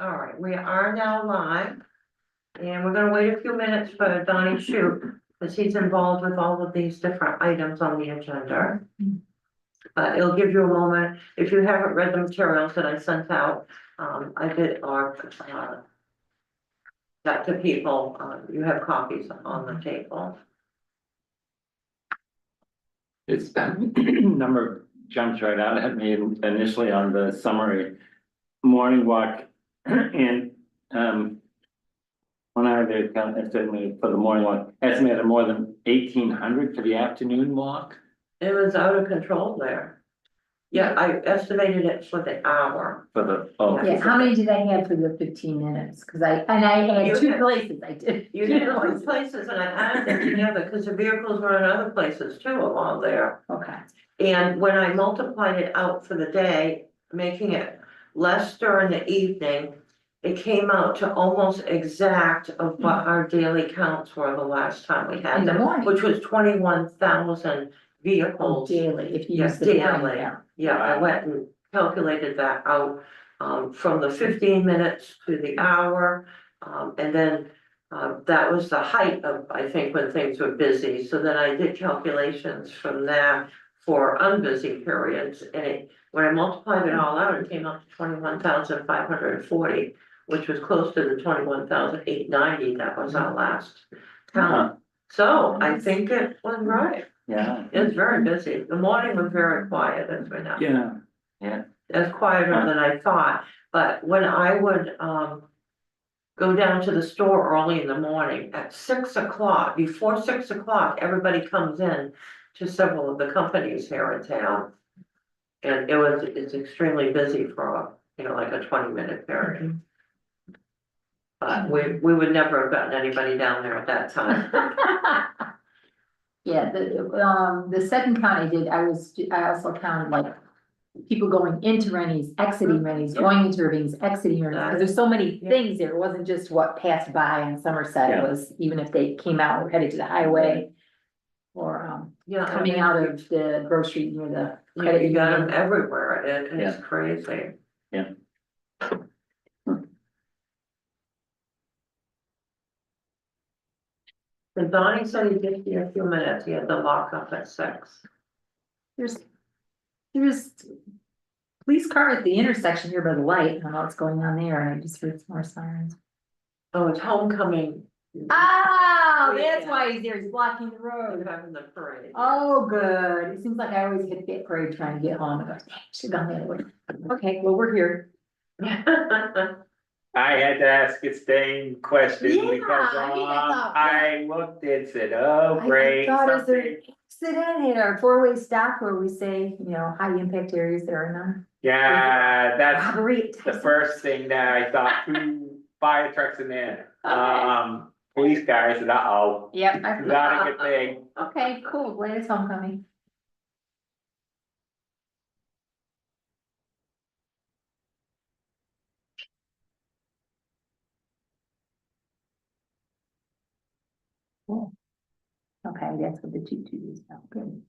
All right, we are now live, and we're gonna wait a few minutes for Donnie Shute, because he's involved with all of these different items on the agenda. It'll give you a moment, if you haven't read the materials that I sent out, I did, that to people, you have copies on the table. It's number jumps right out at me initially on the summary. Morning walk and when I did estimated for the morning walk, estimated more than 1,800 for the afternoon walk. It was out of control there. Yeah, I estimated it for the hour. For the, oh, Yeah, how many did I have for the 15 minutes? Cause I had You two had- places I did. You did all these places, and I added them together, because the vehicles were in other places too along there. Okay, And when I multiplied it out for the day, making it less during the evening, it came out to almost exact of what our daily counts were the last time we had in the them, morning, which was 21,000 oh, vehicles. daily, if you Yeah, use the morning daily. count. Yeah, I went and calculated that out, from the 15 minutes to the hour. And then, that was the height of, I think, when things were busy. So then I did calculations from that for unbusy periods. And when I multiplied it all out, it came out to 21,540, which was close to the 21,890 that was our last count. So I think it was right. yeah, It was very busy. The morning was very quiet, as we know. yeah, It was quieter than I thought, but when I would, go down to the store early in the morning at 6 o'clock, before 6 o'clock, everybody comes in to several of the companies here in town. And it's extremely busy for like a 20-minute period. But we would never have gotten anybody down there at that time. Yeah, the second count I did, I also counted like people going into Rennie's, exiting Rennie's, going into Irving's, exiting Irving's, because there's so many Yeah. things there. It wasn't just what passed by in Somerset, it Yeah. was even if they came out or headed to the highway. Or Yeah. I coming mean, out of the grocery near the You credit got them union. everywhere. It's Yeah. crazy. Yeah. And Donnie said he did here a few minutes. He had the lock up at 6. There's police car at the intersection here by the light. I don't know what's going on there. I just heard some more sirens. Oh, it's homecoming. Oh, that's Yeah. why he's there. He's blocking the We're road. having the parade. Oh, good. It seems like I always hit that parade trying to get home. I go, dang, I should have gone the other way. Okay, well, we're here. I had to ask a same question Yeah, because I mean, I thought, I looked and said, oh, great. thought, is there something- accident in our four-way stop where we say, high impact areas that are none? Yeah, that's Robbery. the first thing that I thought, 2 fire trucks in there. Police cars, and uh-oh, Yep. I- not a good thing. Okay, cool. Glad it's homecoming. Cool. Okay, that's what the tutu is now. Good.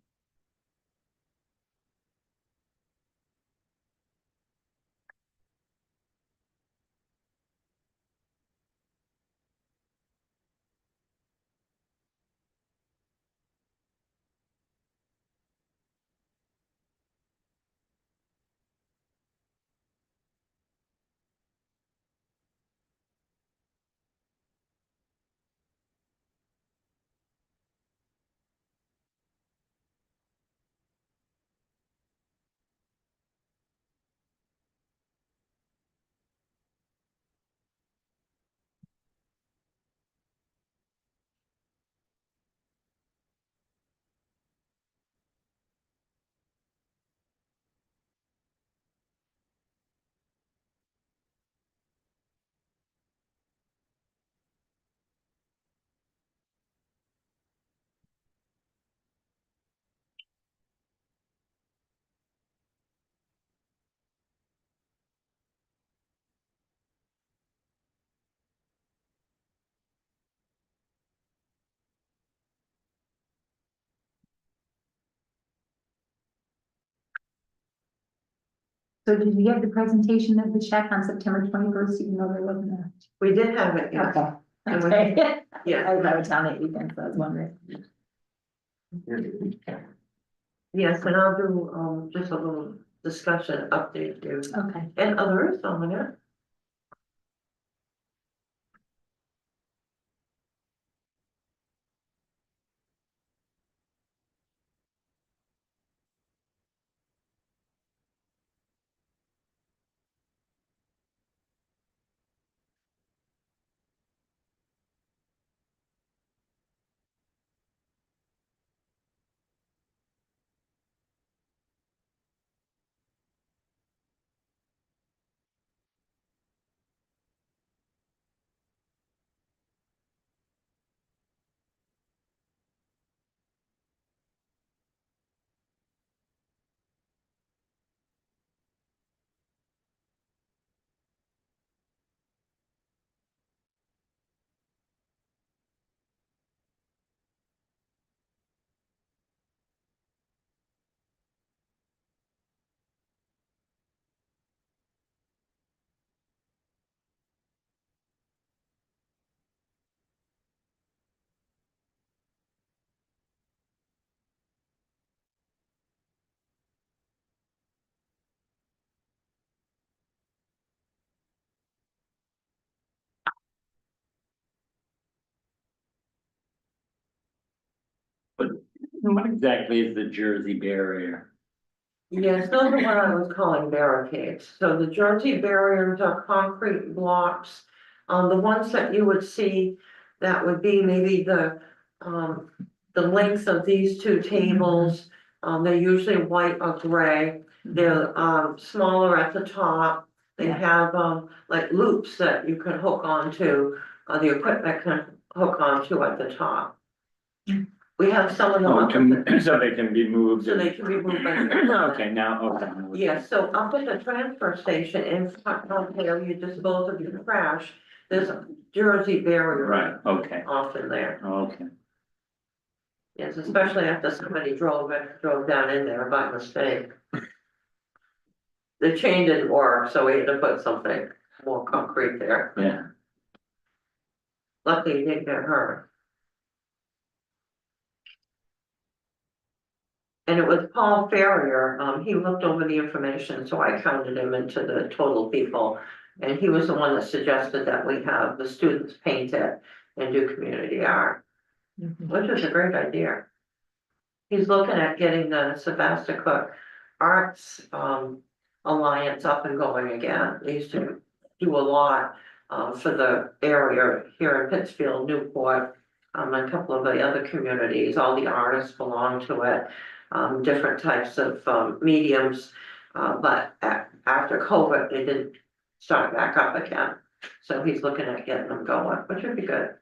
So did you get the presentation of the check on September 21st, even though there wasn't a? We did have it, yes, Okay. And we- Okay. yes, I was out of town that weekend, so I was wondering. yes, and I'll do, just a little discussion update too, Okay. and others on it. What exactly is the Jersey barrier? Yes, those are what I was calling barricades. So the Jersey barriers are concrete blocks. The ones that you would see, that would be maybe the length of these two tables. They're usually white or gray. They're, smaller at the top. They Yeah. have, like loops that you can hook onto, the equipment can hook onto at the top. We have some of them Oh, up at the, so they can be moved. so they can be moved by. Okay, now, okay. Yeah, so up at the transfer station in front where you dispose of your trash, there's a Jersey barrier. Right, okay, Often there, okay. yes, especially after somebody drove down in there by mistake. The chain didn't work, so we had to put something more concrete there. Yeah, Luckily, he didn't get hurt. And it was Paul Ferrier, he looked over the information, so I counted him into the total people. And he was the one that suggested that we have the students paint it and do community art, which is a great idea. He's looking at getting the Sebastopol Arts Alliance up and going again. They used to do a lot for the area here in Pittsfield, Newport, and a couple of the other communities. All the artists belong to it. Different types of mediums, but after COVID, they didn't start back up again. So he's looking at getting them going, which would be good.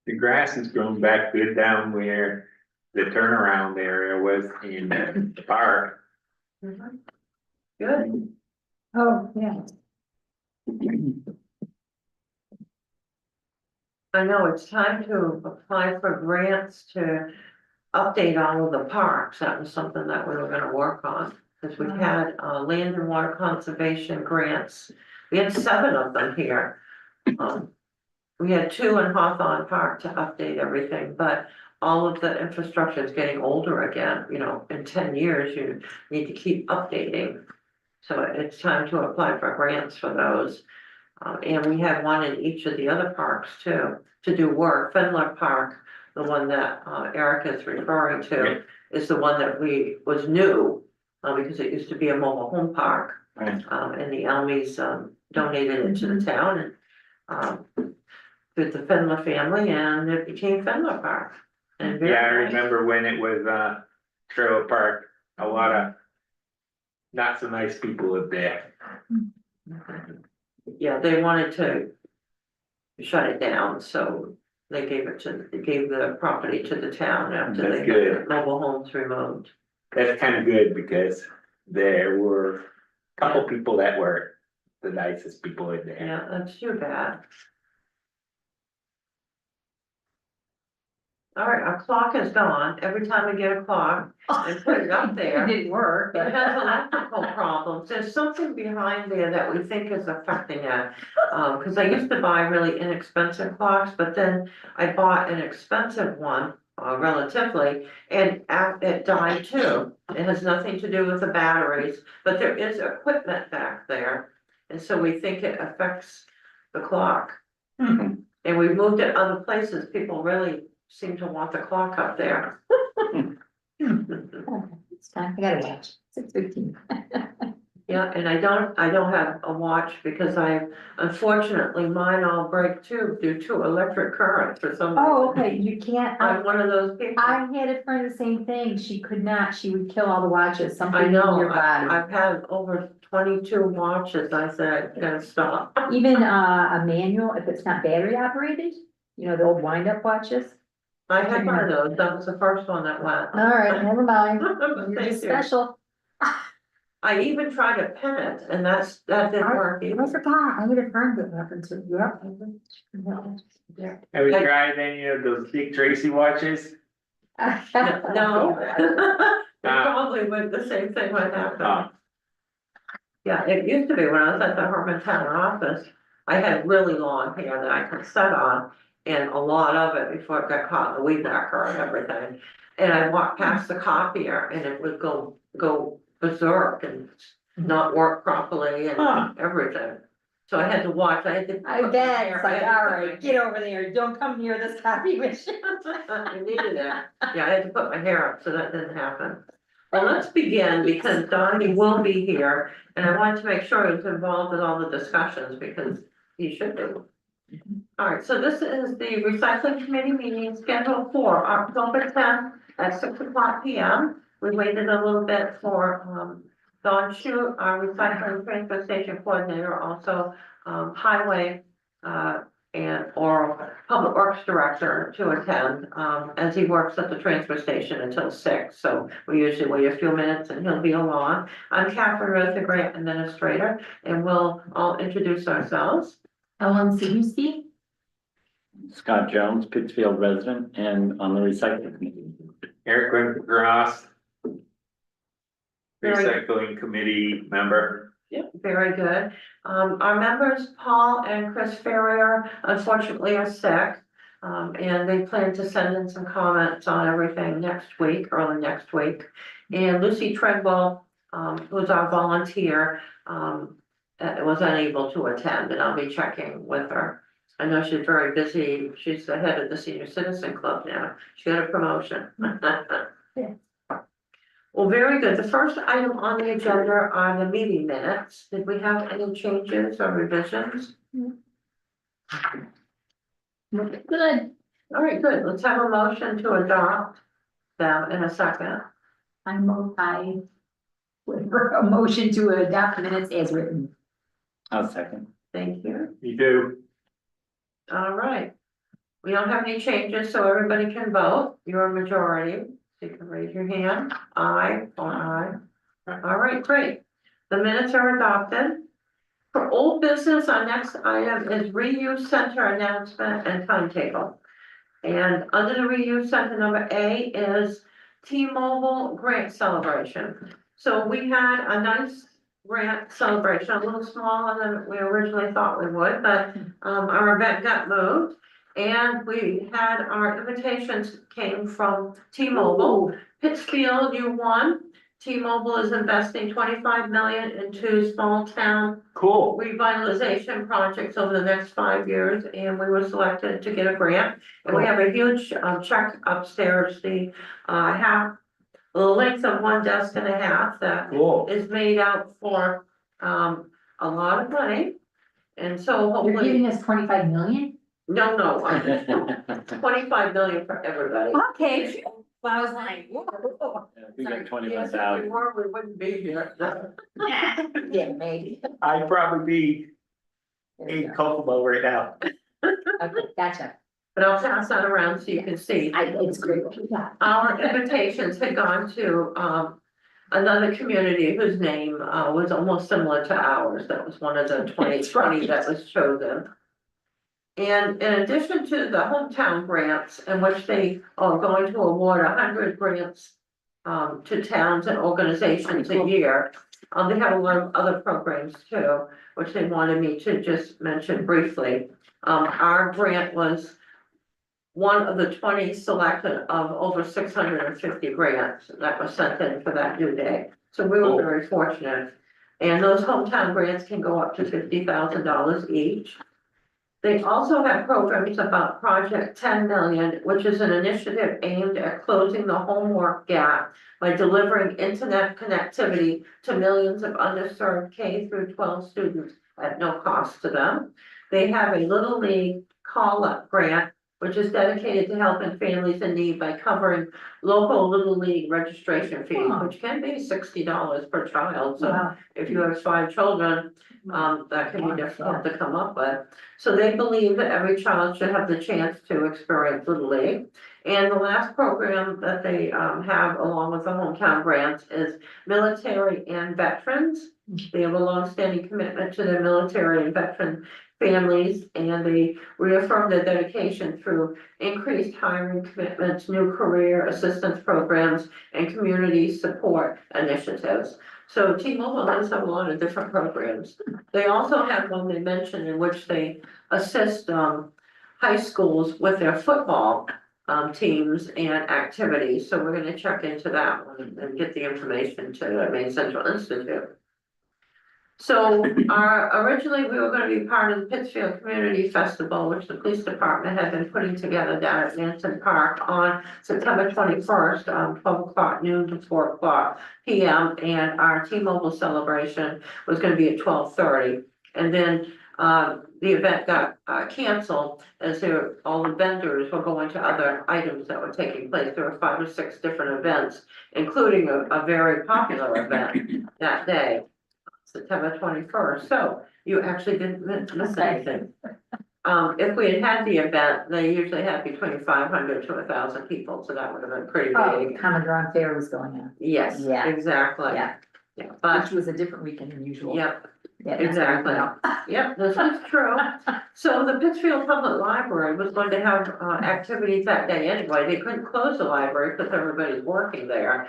The grass has grown back good down where the turnaround area was in the park. Good. Oh, yeah. I know it's time to apply for grants to update all of the parks. That was something that we were gonna work on. Cause we had land and water conservation grants. We had 7 of them here. We had 2 in Hawthorne Park to update everything, but all of the infrastructure is getting older again, you know, in 10 years, you need to keep updating. So it's time to apply for grants for those. And we had one in each of the other parks too, to do work. Fenler Park, the one that Eric is referring to, is the one that was new. Because it used to be a mobile home park. Right. And the Elmies donated it to the town and with the Fenler family, and it became Fenler Park. And very Yeah, I nice. remember when it was trailer park, a lot of not so nice people lived there. Yeah, they wanted to shut it down, so They gave the property to the town after That's they good. had the mobile homes removed. That's kind of good because there were a couple people that were the nicest people in there. Yeah, that's too bad. All right, our clock is gone. Every time we get a clock and put it up It there, didn't work, it but. has electrical problems. There's something behind there that we think is affecting it. Cause I used to buy really inexpensive clocks, but then I bought an expensive one, relatively, and it died too. It has nothing to do with the batteries, but there is equipment back there. And so we think it affects the clock. Hmm. And we've moved it other places. People really seem to want the clock up there. It's time, I gotta watch, 6:15. Yeah, and I don't have a watch because unfortunately, mine all break too due to electric current for some reason. Oh, okay, you can't, I'm one of those people. I had a friend the same thing, she could not, she would kill all the watches, something I in know, your body. I've had over 22 watches. I said, I gotta stop. Even a manual, if it's not battery operated, you know, the old wind-up watches. I had one of those. That was the first one that went. All right, never mind, you're Thank just you. special. I even tried to pin it and that didn't work I either. forgot, I had a friend that happened to, yep. Have you I- tried any of those Dick Tracy watches? No. It probably would, the same thing would happen. Oh. Yeah, it used to be when I was at the Herman Town office, I had really long hair that I could set on. And a lot of it before it got caught in the weed whacker and everything. And I walked past the copier and it would go berserk and not work properly Huh. and everything. So I had to watch, I had to. I put my bet, hair- it's I like, had to all put right, my get hair- over there, don't come near this copy machine. I needed it. Yeah, I had to put my hair up, so that didn't happen. Well, let's begin because Donnie will be here and I wanted to make sure he was involved in all the discussions because he should be. All right, so this is the recycling committee meeting scheduled for October 10th at 6:00 p.m. We waited a little bit for Dawn Shute, our recycling transfer station coordinator, also highway or public works director to attend as he works at the transfer station until 6. So we usually wait a few minutes and he'll be along. I'm Catherine Rose, the grant administrator, and we'll all introduce ourselves. Ellen Sidusky, Scott Jones, Pittsfield resident and on the recycling committee. Eric Gross. Very- Recycling committee member. Yep, very good. Our members, Paul and Chris Ferrier, unfortunately are sick. And they plan to send in some comments on everything next week, early next week. And Lucy Treadwell, who's our volunteer, was unable to attend and I'll be checking with her. I know she's very busy. She's the head of the Senior Citizen Club now. She got a promotion. Yeah. Well, very good. The first item on the agenda are the meeting minutes. Did we have any changes or revisions? good, All right, good. Let's have a motion to adopt them in a second. I would for a motion to adopt minutes as written. I'll second. Thank you. You do. All right. We don't have any changes, so everybody can vote. You're a majority. So you can raise your hand. Aye or aye. All right, great. The minutes are adopted. For old business, our next item is reuse center announcement and timetable. And under the reuse center, number A is T-Mobile grant celebration. So we had a nice grant celebration, a little smaller than we originally thought we would, but our event got moved. And we had our invitations came from T-Mobile. Pittsfield, you won. T-Mobile is investing 25 million into small town Cool. revitalization projects over the next 5 years, and we were selected to get a grant. And we have a huge check upstairs, the length of one desk and a half that Cool. is made out for a lot of money. And so You're hopefully, giving us 25 million? no, 25 million for everybody. Okay, well, I was like, whoa. We got Yes, 21,000. if we were, we wouldn't be here. Yeah, maybe. I'd probably be in Kokomo right now. Okay, gotcha. but I'll pass that around so you can see. It's great, yeah. Our invitations had gone to, another community whose name, was almost similar to ours. That was one of the 2020 that was chosen. And in addition to the hometown grants, in which they are going to award 100 grants to towns and organizations a year, they have a lot of other programs too, which they wanted me to just mention briefly. Our grant was one of the 20 selected of over 650 grants that were sent in for that due day. So we were very fortunate. And those hometown grants can go up to $50,000 each. They also have programs about Project 10 Million, which is an initiative aimed at closing the homework gap by delivering internet connectivity to millions of underserved K through 12 students at no cost to them. They have a Little League call-up grant, which is dedicated to helping families in need by covering local Little League registration fees, Huh. which can be $60 per child. So Wow. if you have 5 children, that can be difficult to come up with. So they believe that every child should have the chance to experience Little League. And the last program that they have along with the hometown grants is military and veterans. They have a longstanding commitment to their military and veteran families, and they reaffirm their dedication through increased hiring commitments, new career assistance programs, and community support initiatives. So T-Mobile does have a lot of different programs. They also have one they mentioned in which they assist high schools with their football teams and activities. So we're gonna check into that one and get the information to Maine Central Institute. So originally, we were gonna be part of the Pittsfield Community Festival, which the police department had been putting together down at Manson Park on September 21st, 12 o'clock noon to 4 o'clock PM. And our T-Mobile celebration was gonna be at 12:30. And then the event got canceled as all the vendors were going to other items that were taking place. There were 5 or 6 different events, including a very popular event that day. September 21st, so you actually didn't miss anything. If we had had the event, they usually had between 500 to 1,000 people, so that would have been pretty Oh, big. Commodore Fair was going on. Yes, Yeah. exactly. Yeah. Yeah, but, Which was a different weekend than usual. yep, Yeah, that's exactly. right. Yep, this is true. So the Pittsfield Public Library was going to have activities that day anyway. They couldn't close the library because everybody's working there.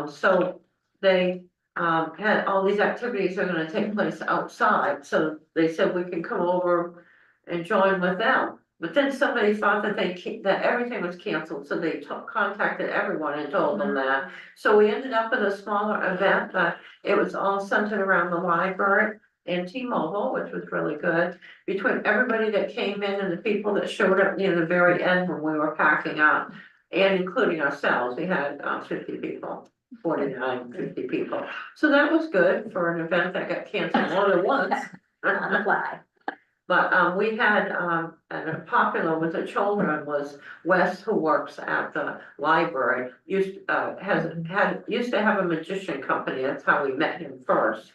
So they had all these activities are gonna take place outside, so they said we can come over and join with them. But then somebody thought that that everything was canceled, so they contacted everyone and told them that. So we ended up at a smaller event, but it was all centered around the library and T-Mobile, which was really good. Between everybody that came in and the people that showed up near the very end when we were packing up, and including ourselves, we had 50 people. 49, 50 people. So that was good for an event that got canceled more than once. On the fly. But we had, and popular with the children was Wes, who works at the library, used to have a magician company. That's how we met him first.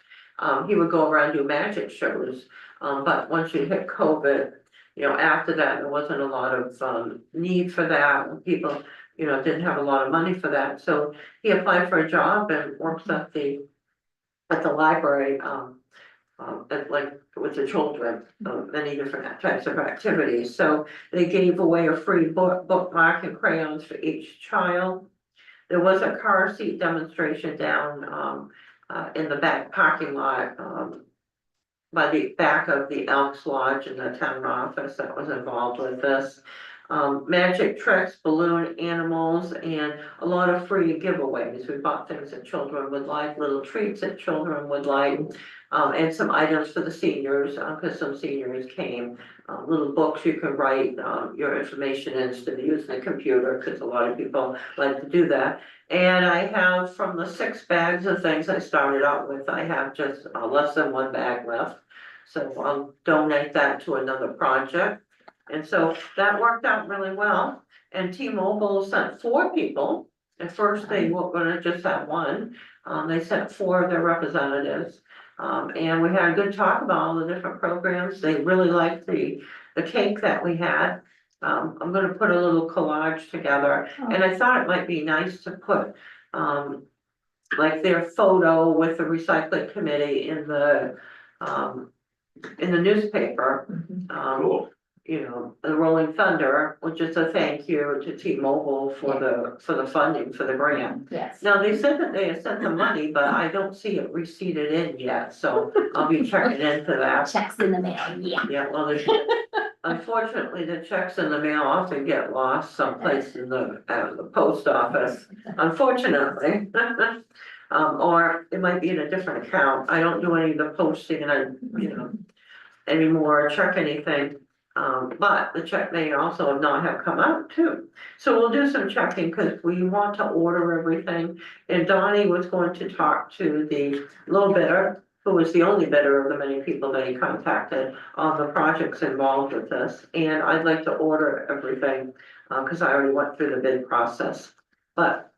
He would go around and do magic shows. But once you hit COVID, after that, there wasn't a lot of need for that. People didn't have a lot of money for that, so he applied for a job and works at the library, like with the children, many different types of activities. So they gave away a free bookmark and crayons for each child. There was a car seat demonstration down in the back parking lot by the back of the Elks Lodge in the town office that was involved with this. Magic tricks, balloon animals, and a lot of free giveaways. We bought things that children would like, little treats that children would like, and some items for the seniors, because some seniors came. Little books you can write your information in instead of using a computer, because a lot of people like to do that. And I have, from the 6 bags of things I started out with, I have just less than 1 bag left. So I'll donate that to another project. And so that worked out really well. And T-Mobile sent 4 people. At first, they were gonna just have 1. They sent 4 of their representatives. And we had a good talk about all the different programs. They really liked the cake that we had. I'm gonna put a little collage together, and I thought it might be nice to put, like their photo with the recycling committee in the newspaper. Cool. You know, the Rolling Thunder, which is a thank you to T-Mobile for the funding for the grant. Yes. Now, they said that they had sent the money, but I don't see it receipted in yet, so I'll be checking into that. Checks in the mail, yeah. Yeah, well, unfortunately, the checks in the mail often get lost someplace in the post office, unfortunately. Or it might be in a different account. I don't do any of the posting and anymore, or check anything. But the check may also not have come out too. So we'll do some checking because we want to order everything. And Donnie was going to talk to the low bidder, who was the only bidder of the many people that he contacted on the projects involved with this. And I'd like to order everything, because I already went through the bid process. But,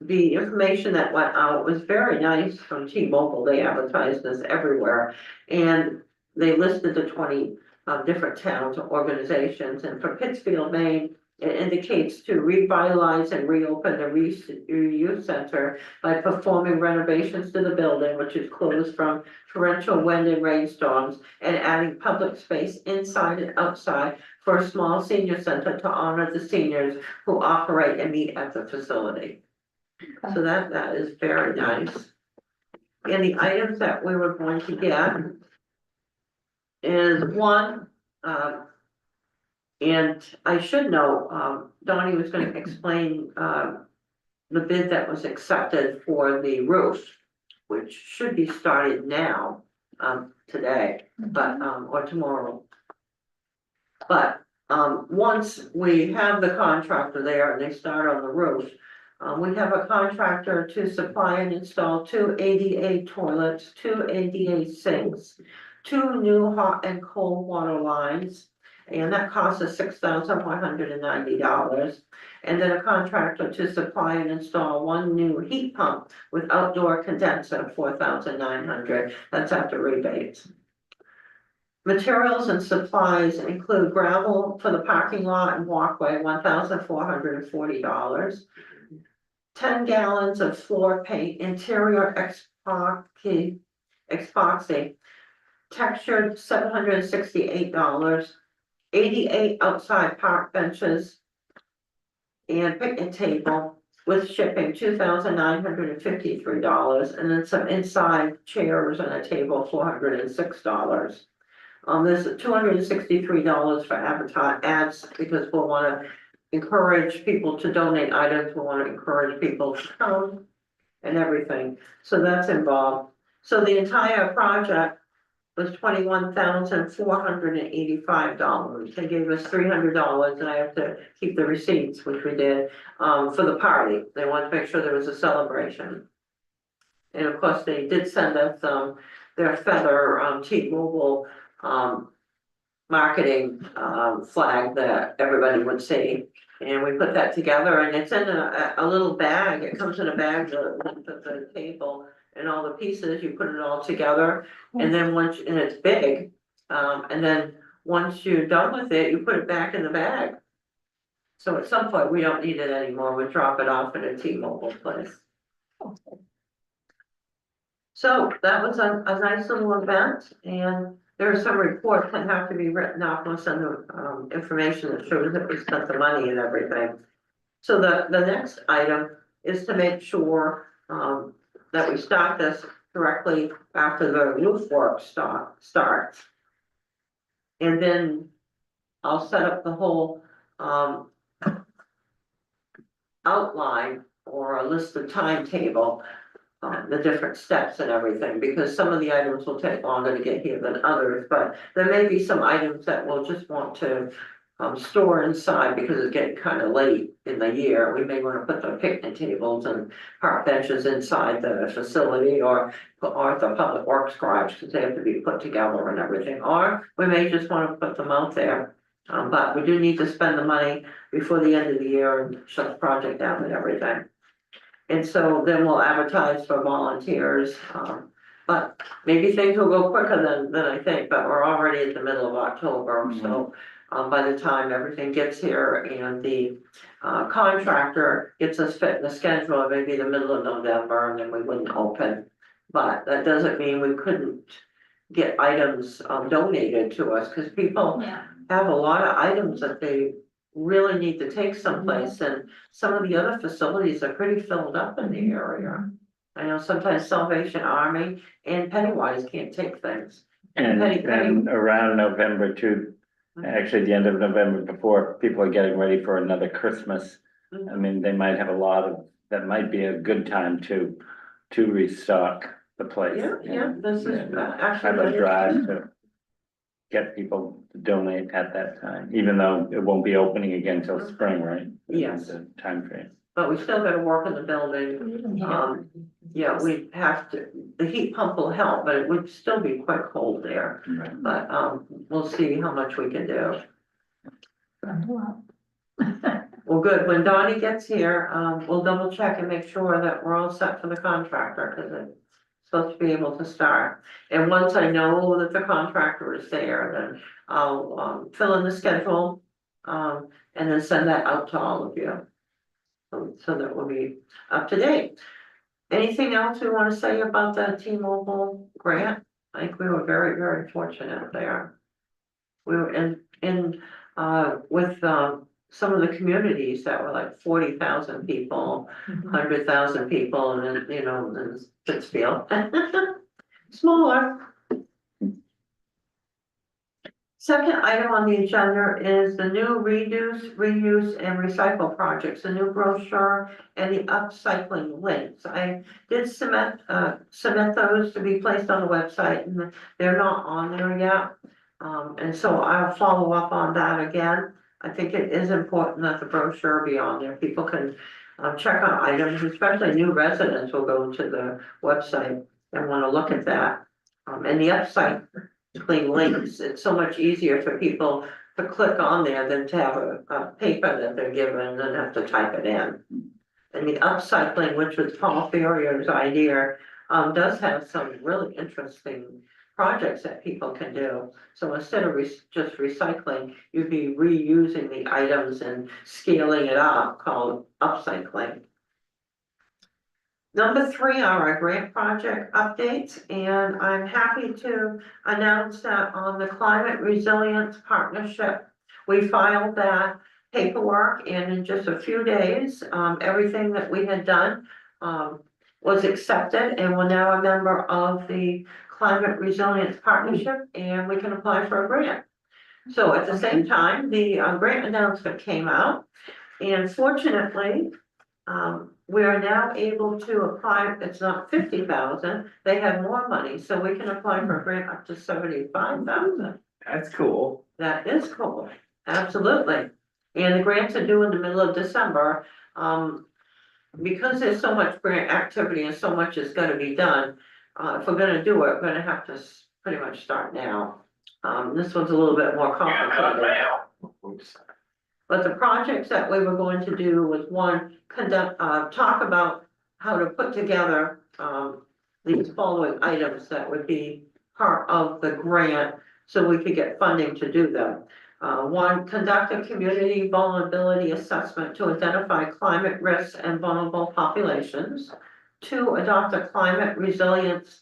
the information that went out was very nice from T-Mobile. They advertised this everywhere. And they listed the 20 different towns or organizations, and for Pittsfield, Maine, it indicates to revitalize and reopen the reuse center by performing renovations to the building, which is closed from torrential wind and rainstorms, and adding public space inside and outside for a small senior center to honor the seniors who operate and meet at the facility. So that is very nice. And the items that we were going to get is one, and I should know, Donnie was gonna explain, the bid that was accepted for the roof, which should be started now, today, but, or tomorrow. But, once we have the contractor there and they start on the roof, we have a contractor to supply and install 2 ADA toilets, 2 ADA sinks, 2 new hot and cold water lines, and that costs us $6,190. And then a contractor to supply and install 1 new heat pump with outdoor condenser, $4,900. That's after rebates. Materials and supplies include gravel for the parking lot and walkway, $1,440. 10 gallons of floor paint, interior epoxy, textured, $768. 88 outside park benches and picnic table with shipping, $2,953. And then some inside chairs and a table, $406. There's $263 for ads because we'll want to encourage people to donate items. We want to encourage people to come and everything. So that's involved. So the entire project was $21,485. They gave us $300, and I have to keep the receipts, which we did, for the party. They wanted to make sure there was a celebration. And of course, they did send us, their feather, T-Mobile, marketing, flag that everybody would see. And we put that together, and it's in a little bag. It comes in a bag, the table and all the pieces, you put it all together. And then and it's big, and then once you're done with it, you put it back in the bag. So at some point, we don't need it anymore. We drop it off at a T-Mobile place. So that was a nice little event, and there are some reports that have to be written up. We'll send the information that shows that we spent the money and everything. So the next item is to make sure that we start this correctly after the roof work starts. And then I'll set up the whole outline or a list of timetable, the different steps and everything, because some of the items will take longer to get here than others, but there may be some items that we'll just want to store inside because it's getting kind of late in the year. We may want to put the picnic tables and park benches inside the facility, or the public works garage, because they have to be put together and everything, or we may just want to put them out there. But we do need to spend the money before the end of the year and shut the project down and everything. And so then we'll advertise for volunteers, but maybe things will go quicker than I think, but we're already at the middle of October, so by the time everything gets here and the contractor gets us fit in the schedule, maybe the middle of November, and then we wouldn't open. But that doesn't mean we couldn't get items donated to us, because people Yeah. have a lot of items that they really need to take someplace, and some of the other facilities are pretty filled up in the area. I know sometimes Salvation Army and Pennywise can't take things. And then around November too, actually the end of November, before people are getting ready for another Christmas. I mean, they might have a lot of, that might be a good time to restock the place. Yeah, this is Have a actually. drive to get people to donate at that time, even though it won't be opening again till spring, right? Yes. The timeframe. But we still gotta work in the building. Yeah, we have to, the heat pump will help, but it would still be quite cold there. Right. But, we'll see how much we can do. Well, good, when Donnie gets here, we'll double check and make sure that we're all set for the contractor, cause it's supposed to be able to start. And once I know that the contractor is there, then I'll, fill in the schedule, and then send that out to all of you. So that we'll be up to date. Anything else we wanna say about the T-Mobile grant? I think we were very, very fortunate there. We were in, with, some of the communities that were like 40,000 people, 100,000 people, and then, you know, in Pittsfield. Smaller. Second item on the agenda is the new reduce, reuse, and recycle projects, the new brochure and the upcycling links. I did submit those to be placed on the website, and they're not on there yet. And so I'll follow up on that again. I think it is important that the brochure be on there. People can check on items, especially new residents will go to the website and want to look at that. And the upcycling links, it's so much easier for people to click on there than to have a paper that they're given and have to type it in. And the upcycling, which was Paul Ferrier's idea, does have some really interesting projects that people can do. So instead of just recycling, you'd be reusing the items and scaling it up, called upcycling. Number 3 are our grant project updates, and I'm happy to announce that on the Climate Resilience Partnership, we filed that paperwork, and in just a few days, everything that we had done was accepted, and we're now a member of the Climate Resilience Partnership, and we can apply for a grant. So at the same time, the grant announcement came out, and fortunately, we are now able to apply. It's not 50,000, they have more money, so we can apply for a grant up to 75,000. That's cool. That is cool, absolutely. And the grants are due in the middle of December. Because there's so much grant activity and so much is gonna be done, if we're gonna do it, we're gonna have to pretty much start now. This one's a little bit more complicated. Oops. But the projects that we were going to do was, one, talk about how to put together, these following items that would be part of the grant, so we could get funding to do them. One, conduct a community vulnerability assessment to identify climate risks and vulnerable populations. 2, adopt a climate resilience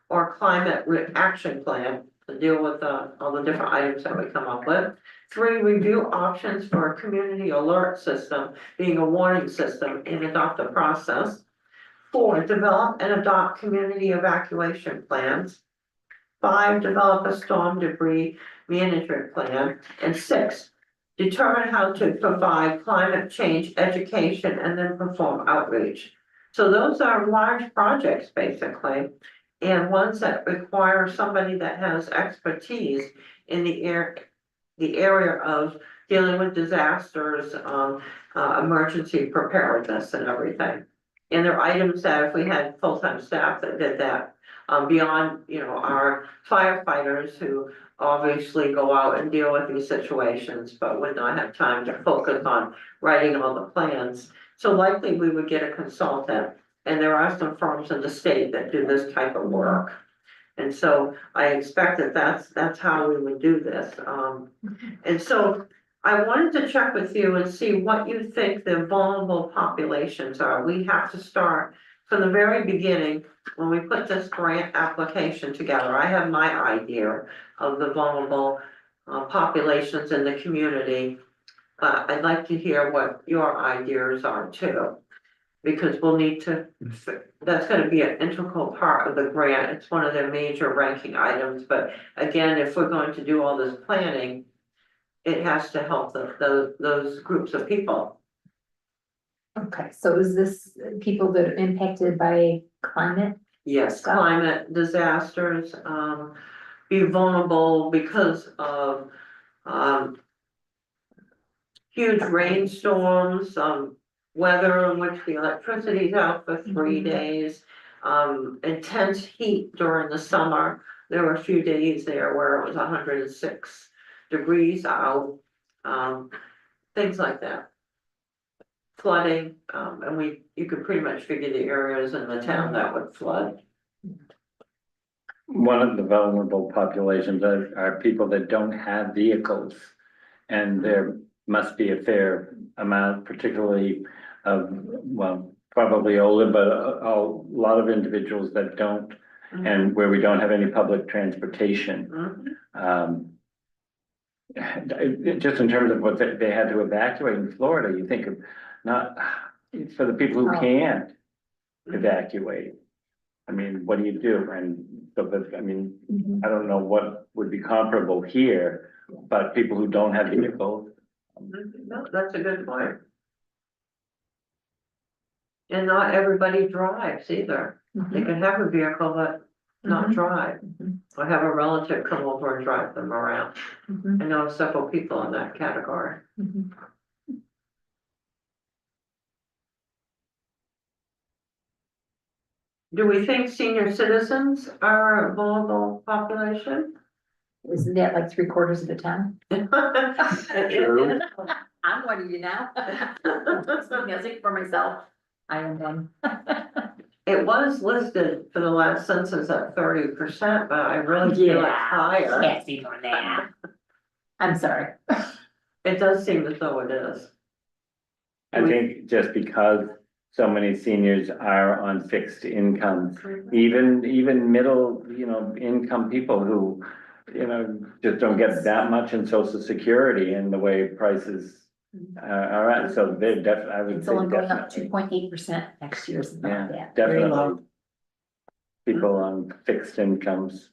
or climate action plan to deal with all the different items that we come up with. 3, review options for a community alert system, being a warning system, and adopt a process. 4, develop and adopt community evacuation plans. 5, develop a storm debris management plan. And 6, determine how to provide climate change education and then perform outreach. So those are large projects basically, and ones that require somebody that has expertise in the area of dealing with disasters, emergency preparedness and everything. And there are items that if we had full-time staff that did that, beyond, you know, our firefighters who obviously go out and deal with these situations, but would not have time to focus on writing all the plans. So likely we would get a consultant, and there are some firms in the state that do this type of work. And so I expect that that's how we would do this. And so I wanted to check with you and see what you think the vulnerable populations are. We have to start from the very beginning, when we put this grant application together. I have my idea of the vulnerable populations in the community. But I'd like to hear what your ideas are too. Because we'll need to, that's gonna be an integral part of the grant. It's one of their major ranking items, but again, if we're going to do all this planning, it has to help those groups of people. Okay, so is this people that are impacted by climate? Yes, climate disasters, be vulnerable because of, huge rainstorms, weather in which the electricity's out for 3 days. Intense heat during the summer. There were a few days there where it was 106 degrees out. Things like that. Flooding, and you could pretty much figure the areas in the town that would flood. One of the vulnerable populations are people that don't have vehicles. And there must be a fair amount, particularly of, well, probably older, but a lot of individuals that don't, and where we don't have any public transportation. Just in terms of what they had to evacuate in Florida, you think of not, for the people who can't evacuate. I mean, what do you do? And so, but, I mean, I don't know what would be comparable here, but people who don't have vehicles. No, that's a good point. And not everybody drives either. They can have a vehicle but not drive, or have a relative come over and drive them around. I know several people in that category. Do we think senior citizens are a vulnerable population? Isn't that like 3/4 of the town? True. I'm one of you now. Speaking as for myself, I am one. It was listed for the last census at 30%, but I really feel it's higher. Can't see more than that. I'm sorry. It does seem as though it is. I think just because so many seniors are on fixed incomes, even middle, income people who, just don't get that much in social security in the way prices are at, so they're definitely, I would It's say only going up definitely. 2.8% next year, something Yeah, like that. Very definitely. low. People on fixed incomes.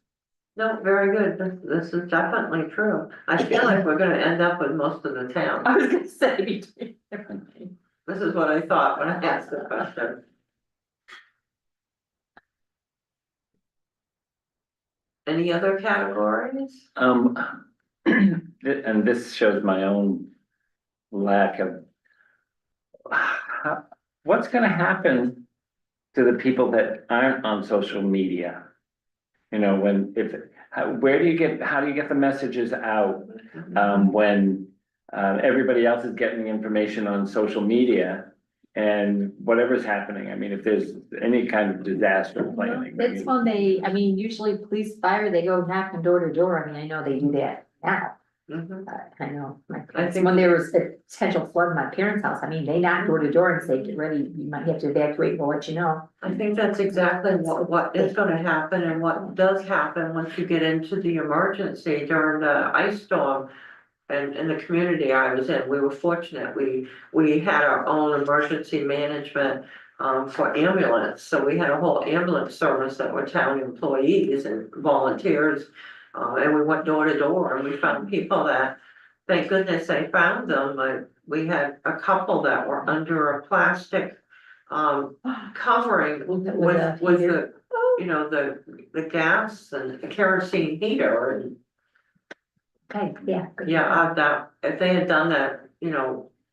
No, very good. This is definitely true. I feel like we're gonna end up with most of the town. I was gonna say between everything. This is what I thought when I asked the question. Any other categories? And this shows my own lack of. What's gonna happen to the people that aren't on social media? How do you get the messages out, when, everybody else is getting information on social media? And whatever's happening, I mean, if there's any kind of disaster planning. That's when usually police, fire, they go knocking door to door. I mean, I know they do that now. I know, when there was a potential flood in my parents' house, they knock door to door and say, get ready, you might have to evacuate, we'll let you know. I think that's exactly what is gonna happen and what does happen once you get into the emergency during the ice storm. And in the community I was in, we were fortunate, we had our own emergency management for ambulance. So we had a whole ambulance service that were town employees and volunteers. And we went door to door and we found people that, thank goodness they found them. We had a couple that were under a plastic covering with the, the gas and the kerosene heater and. Okay, yeah. good. Yeah, that, if they had done that,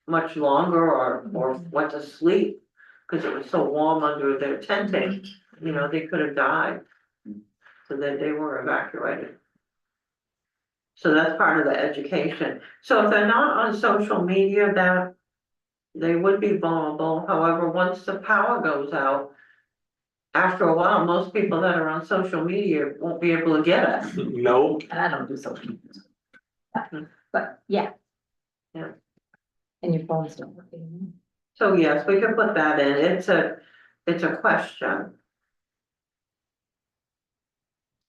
much longer or went to sleep, cause it was so warm under their tenting, they could have died. So that they were evacuated. So that's part of the education. So if they're not on social media, that they would be vulnerable. However, once the power goes out, after a while, most people that are on social media won't be able to get us. No, And I don't do social media. But, yeah. Yeah. And your phone's still working. So yes, we could put that in. It's a question.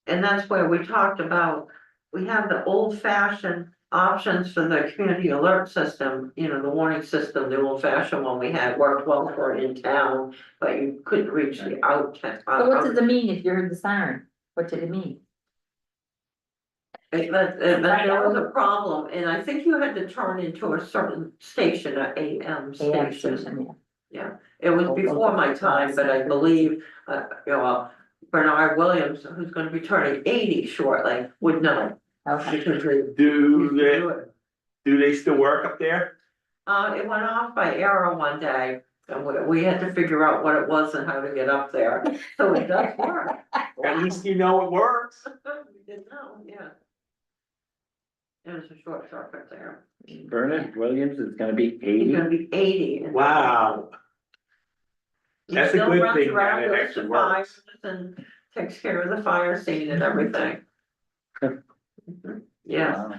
And that's where we talked about, we have the old fashioned options for the community alert system, you know, the warning system, the old fashioned one we had worked well for in town, but you couldn't reach the out. So what does it mean if you heard the siren? What did it mean? But there was a problem, and I think you had to turn into a certain station, an AM AM station. station, yeah. It was before my time, but I believe, you know, Bernard Williams, who's gonna be turning 80 shortly, would know. Okay. Because they do used to they, do it. do they still work up there? It went off by arrow one day, and we had to figure out what it was and how to get up there, so it does work. At least you know it works. We did know, yeah. It was a short circuit there. Bernard Williams is gonna be He's 80. gonna be 80. and Wow, he That's a still good runs thing around, that it goes actually to works. fires and takes care of the fire scene and everything. Yeah, Wow.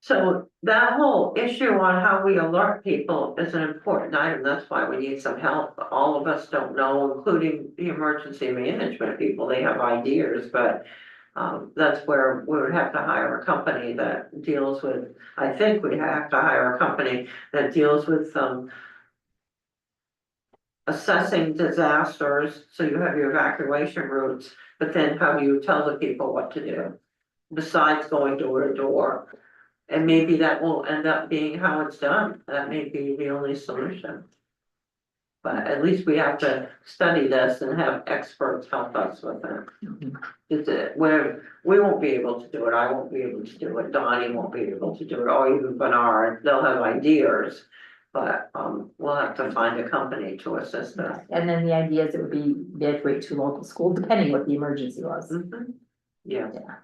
so that whole issue on how we alert people is an important item, that's why we need some help. All of us don't know, including the emergency management people, they have ideas, but. That's where we would have to hire a company that deals with, I think we'd have to hire a company that deals with, assessing disasters, so you have your evacuation routes, but then how do you tell the people what to do? Besides going door to door, and maybe that will end up being how it's done, that may be the only solution. But at least we have to study this and have experts help us with it. Is it, where, we won't be able to do it, I won't be able to do it, Donnie won't be able to do it, or even Bernard, they'll have ideas. But, we'll have to find a company to assist us. And then the idea is it would be evacuate to local school, depending what the emergency was. Mhm. Yeah. Yeah.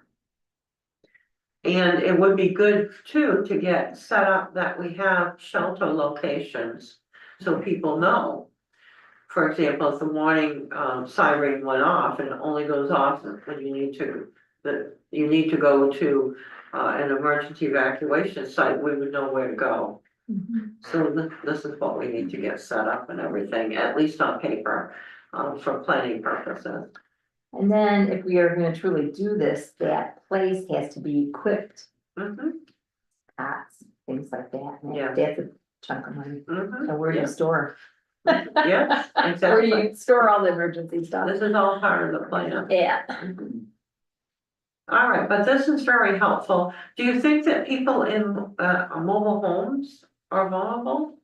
And it would be good too to get set up that we have shelter locations, so people know. For example, if the warning siren went off and it only goes off when you need to, that you need to go to an emergency evacuation site, we would know where to go. So this is what we need to get set up and everything, at least on paper, for planning purposes. And then if we are gonna truly do this, that place has to be equipped, Mhm, cots, things like that. And Yeah. That's a chunk of money. mhm, So where do yeah. you store? Yes, Where do exactly. you store all the emergency stuff? This is all part of the plan. Yeah. All right, but this is very helpful. Do you think that people in mobile homes are vulnerable?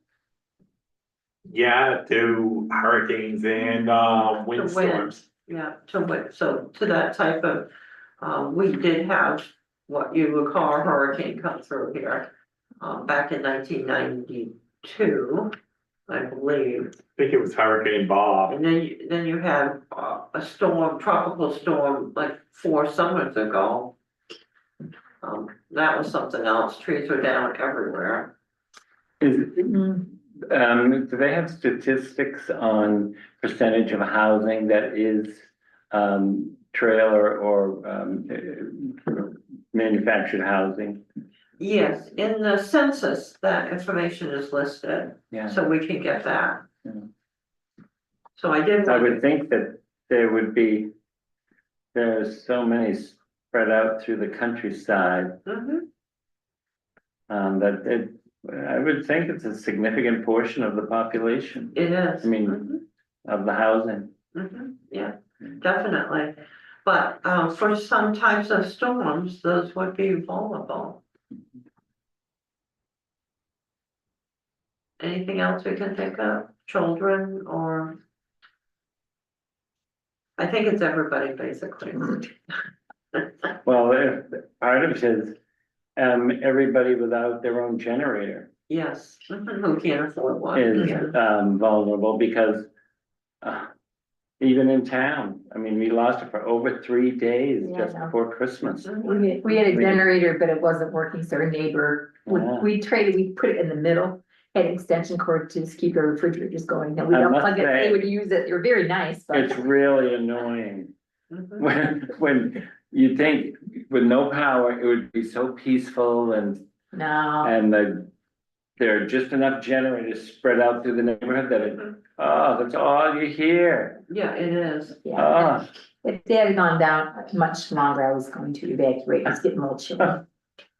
Yeah, to hurricanes and windstorms. Yeah, to that type of, we did have what you would call a hurricane come through here. Back in 1992, I believe. I think it was Hurricane Bob. And then you had a storm, tropical storm, like 4 summers ago. That was something else, trees were down everywhere. Do they have statistics on percentage of housing that is, trailer or, manufactured housing? Yes, in the census, that information is listed, Yeah, so we can get that. Yeah. So I did. I would think that there would be, there's so many spread out through the countryside, Mhm, that I would think it's a significant portion of the population, it is. I mean- Mhm, of the housing. yeah, definitely. But, for some types of storms, those would be vulnerable. Anything else we can think of, children or? I think it's everybody basically. Well, part of it is, everybody without their own generator Yes, who can't afford one. is, Yeah. vulnerable because, even in town, I mean, we lost it for over 3 days Yeah, just I know. before Christmas. Mhm. We had a generator, but it wasn't working, so our neighbor, Yeah. we traded, we put it in the middle. had an extension cord to just keep your refrigerators going, and we I don't must plug it, say- they would use it, they're very nice, It's but. really annoying Mhm. when you think with no power, it would be so peaceful No, and there are just enough generators spread out through the neighborhood that that's all you hear. Yeah, it is. yeah, Ah, if they had gone down much longer, I was going to evacuate, it's getting a little chilly.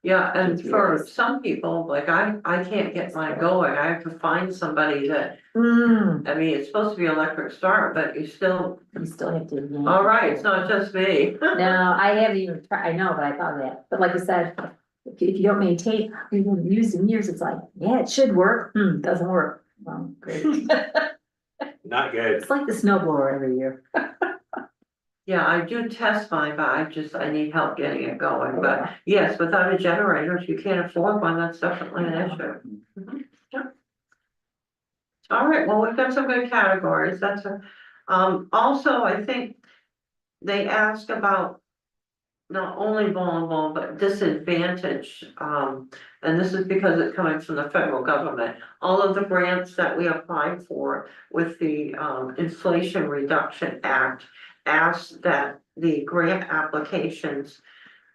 Yeah, and 2-3 for days. some people, like I can't get mine going, I have to find somebody that, Hmm, I mean, it's supposed to be electric start, but you still, you still have to. yank all right, it. it's not just me. No, I haven't even tried, I know, but I thought of that, but like I said, if you don't maintain, you haven't used in years, it's like, yeah, it should work, doesn't work. Well, great. Not good. It's like the snow blower every year. Yeah, I do test mine, but I need help getting it going, but yes, without a generator, if you can't afford one, that's definitely an issue. Mhm, yeah. All right, well, we've got some good categories, also, I think they asked about not only vulnerable, but disadvantaged, and this is because it's coming from the federal government. All of the grants that we applied for with the, Inflation Reduction Act asked that the grant applications,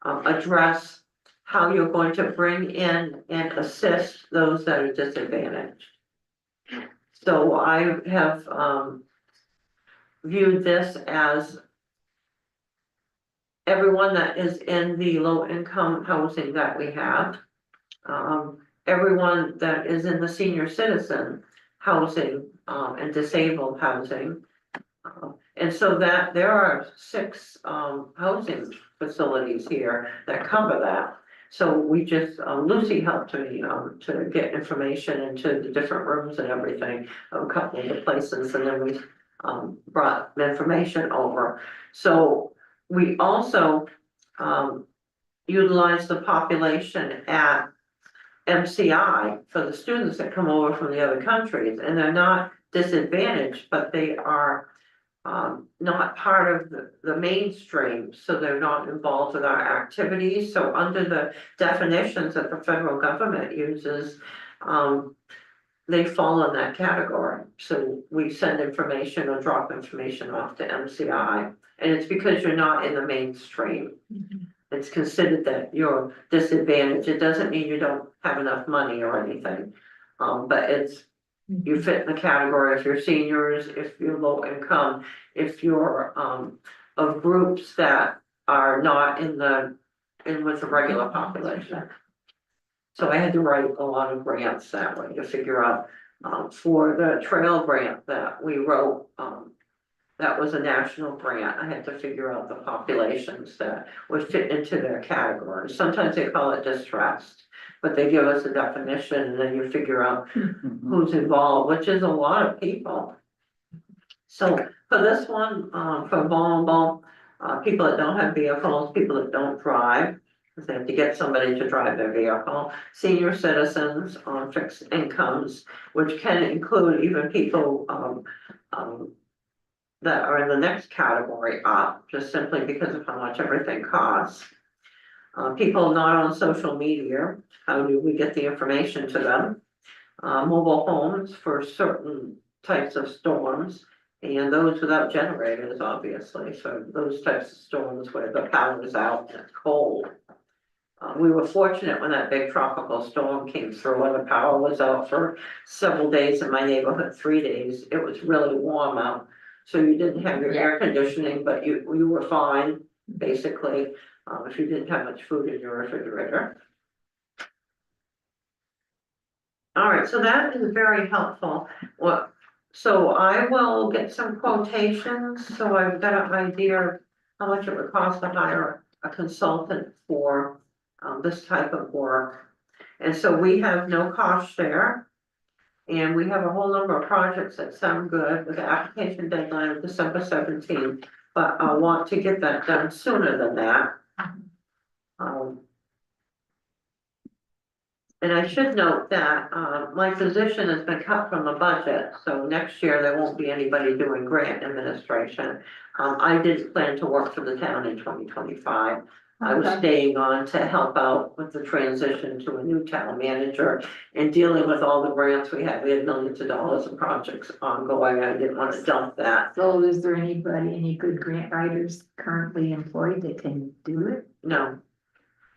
address how you're going to bring in and assist those that are disadvantaged. So I have, viewed this as everyone that is in the low income housing that we have. Everyone that is in the senior citizen housing, and disabled housing. And so that there are 6, housing facilities here that cover that. So we just, Lucy helped me, to get information into the different rooms and everything, of a couple of the places, and then we, brought the information over. So we also, utilize the population at MCI for the students that come over from the other countries, and they're not disadvantaged, but they are, not part of the mainstream, so they're not involved with our activities. So under the definitions that the federal government uses, they fall in that category. So we send information or drop information off to MCI, and it's because you're not in the mainstream. It's considered that you're disadvantaged. It doesn't mean you don't have enough money or anything. But you fit in the category if you're seniors, if you're low income, if you're, of groups that are not in with the regular population. So I had to write a lot of grants that way to figure out, for the trail grant that we wrote, that was a national grant. I had to figure out the populations that would fit into their category. Sometimes they call it distressed, but they give us a definition and then you figure out who's involved, which is a lot of people. So for this one, for vulnerable, people that don't have vehicles, people that don't drive, because they have to get somebody to drive their vehicle, senior citizens on fixed incomes, which can include even people, that are in the next category up, just simply because of how much everything costs. People not on social media, how do we get the information to them? Mobile homes for certain types of storms, and those without generators, obviously, so those types of storms where the power is out and it's cold. We were fortunate when that big tropical storm came through and the power was out for several days in my neighborhood, 3 days. It was really warm out. So you didn't have your air conditioning, but you were fine, basically, if you didn't have much food in your refrigerator. All right, so that is very helpful. So I will get some quotations, so I've got an idea of how much it would cost to hire a consultant for, this type of work. And so we have no cost share. And we have a whole number of projects that sound good with the application deadline of December 17th, but I want to get that done sooner than that. And I should note that, my position has been cut from the budget, so next year there won't be anybody doing grant administration. I did plan to work for the town in 2025. I was Okay. staying on to help out with the transition to a new town manager and dealing with all the grants we had. We had millions of dollars of projects ongoing. I didn't want to dump that. So is there anybody, any good grant writers currently employed that can do it? No,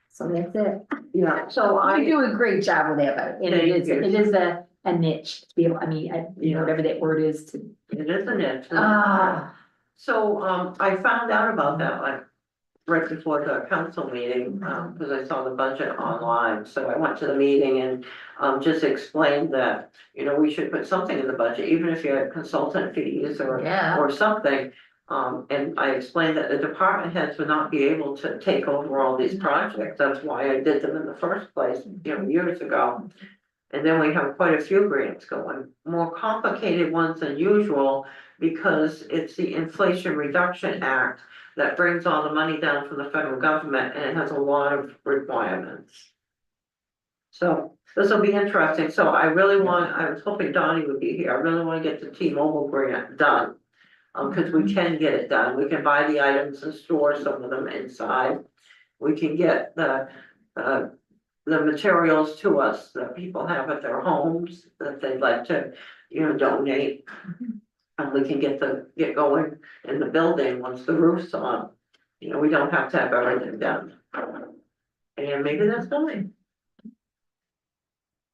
So that's it. yeah, so I I, do a great job with that, but it Thank is, you. it is a niche to be able, I mean, Yeah. whatever that word is to. it is a niche. Ah. So, I found out about that like right before the council meeting, because I saw the budget online. So I went to the meeting and, just explained that, we should put something in the budget, even if you had consultant fees Yeah. or something. And I explained that the department heads would not be able to take over all these projects. That's why I did them in the first place, years ago. And then we have quite a few grants going, more complicated ones than usual, because it's the Inflation Reduction Act that brings all the money down from the federal government, and it has a lot of requirements. So this will be interesting. So I was hoping Donnie would be here. I really want to get the T-Mobile grant done. Because we can get it done. We can buy the items and store some of them inside. We can get the materials to us that people have at their homes that they'd like to, donate. And we can get going in the building once the roof's on. We don't have to have everything done. And maybe that's fine.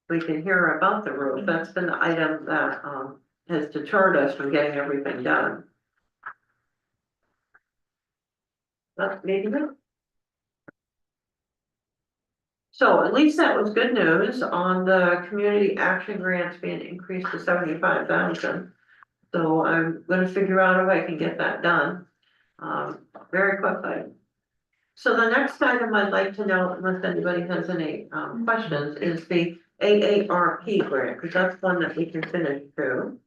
We can hear about the roof. That's been the item that, has deterred us from getting everything done. But maybe not. So at least that was good news on the community action grants being increased to 75,000. So I'm gonna figure out if I can get that done, very quickly. So the next item I'd like to know, unless anybody has any, questions, is the AARP grant, because that's one that we can finish too.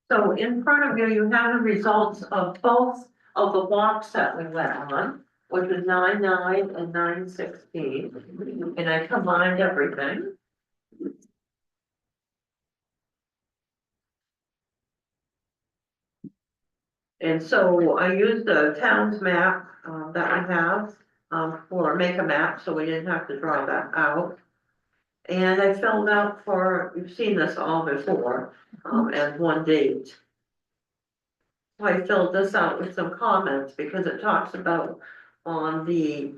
So in front of you, you have the results of both of the walks that we went on, which was 9/9 and 9/16, and I combined everything. And so I used the town's map, that we have, for make a map, so we didn't have to draw that out. And I filled out you've seen this all before, as one date. I filled this out with some comments because it talks about on the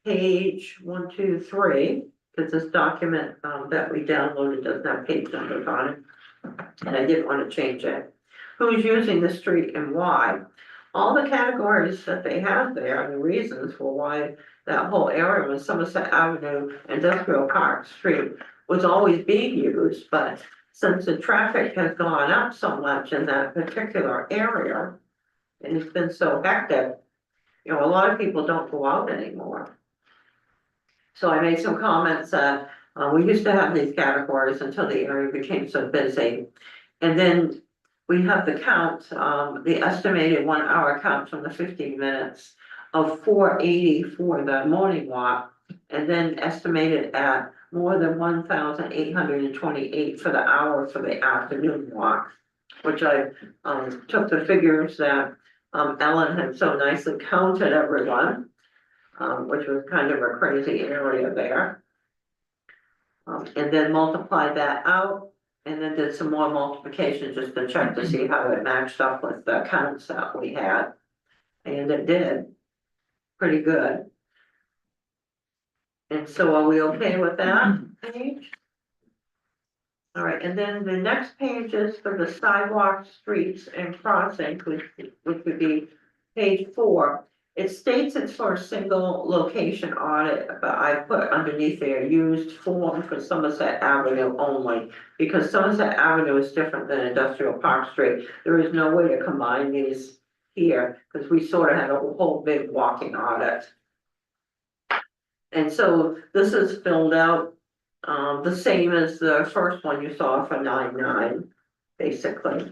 page 1, 2, 3, because this document, that we downloaded doesn't have page numbers on it. And I didn't want to change it. Who's using the street and why? All the categories that they have there and the reasons for why that whole area was Somerset Avenue, Industrial Park Street was always being used, but since the traffic has gone up so much in that particular area, and it's been so hectic, a lot of people don't go out anymore. So I made some comments that, we used to have these categories until the area became so busy. And then we have the count, the estimated 1 hour count from the 15 minutes of 480 for the morning walk. And then estimated at more than 1,828 for the hour for the afternoon walk. Which I, took the figures that, Ellen had so nicely counted everyone. Which was kind of a crazy area there. And then multiply that out. And then did some more multiplication just to check to see how it matched up with the counts that we had. And it did. Pretty good. And so are we okay with that page? All right, and then the next page is for the sidewalks, streets and crossings, which would be page 4. It states it's for a single location audit, but I put underneath there, used form for Somerset Avenue only. Because Somerset Avenue is different than Industrial Park Street. There is no way to combine these here, because we sort of had a whole big walking audit. And so this is filled out, the same as the first one you saw for 9/9, basically.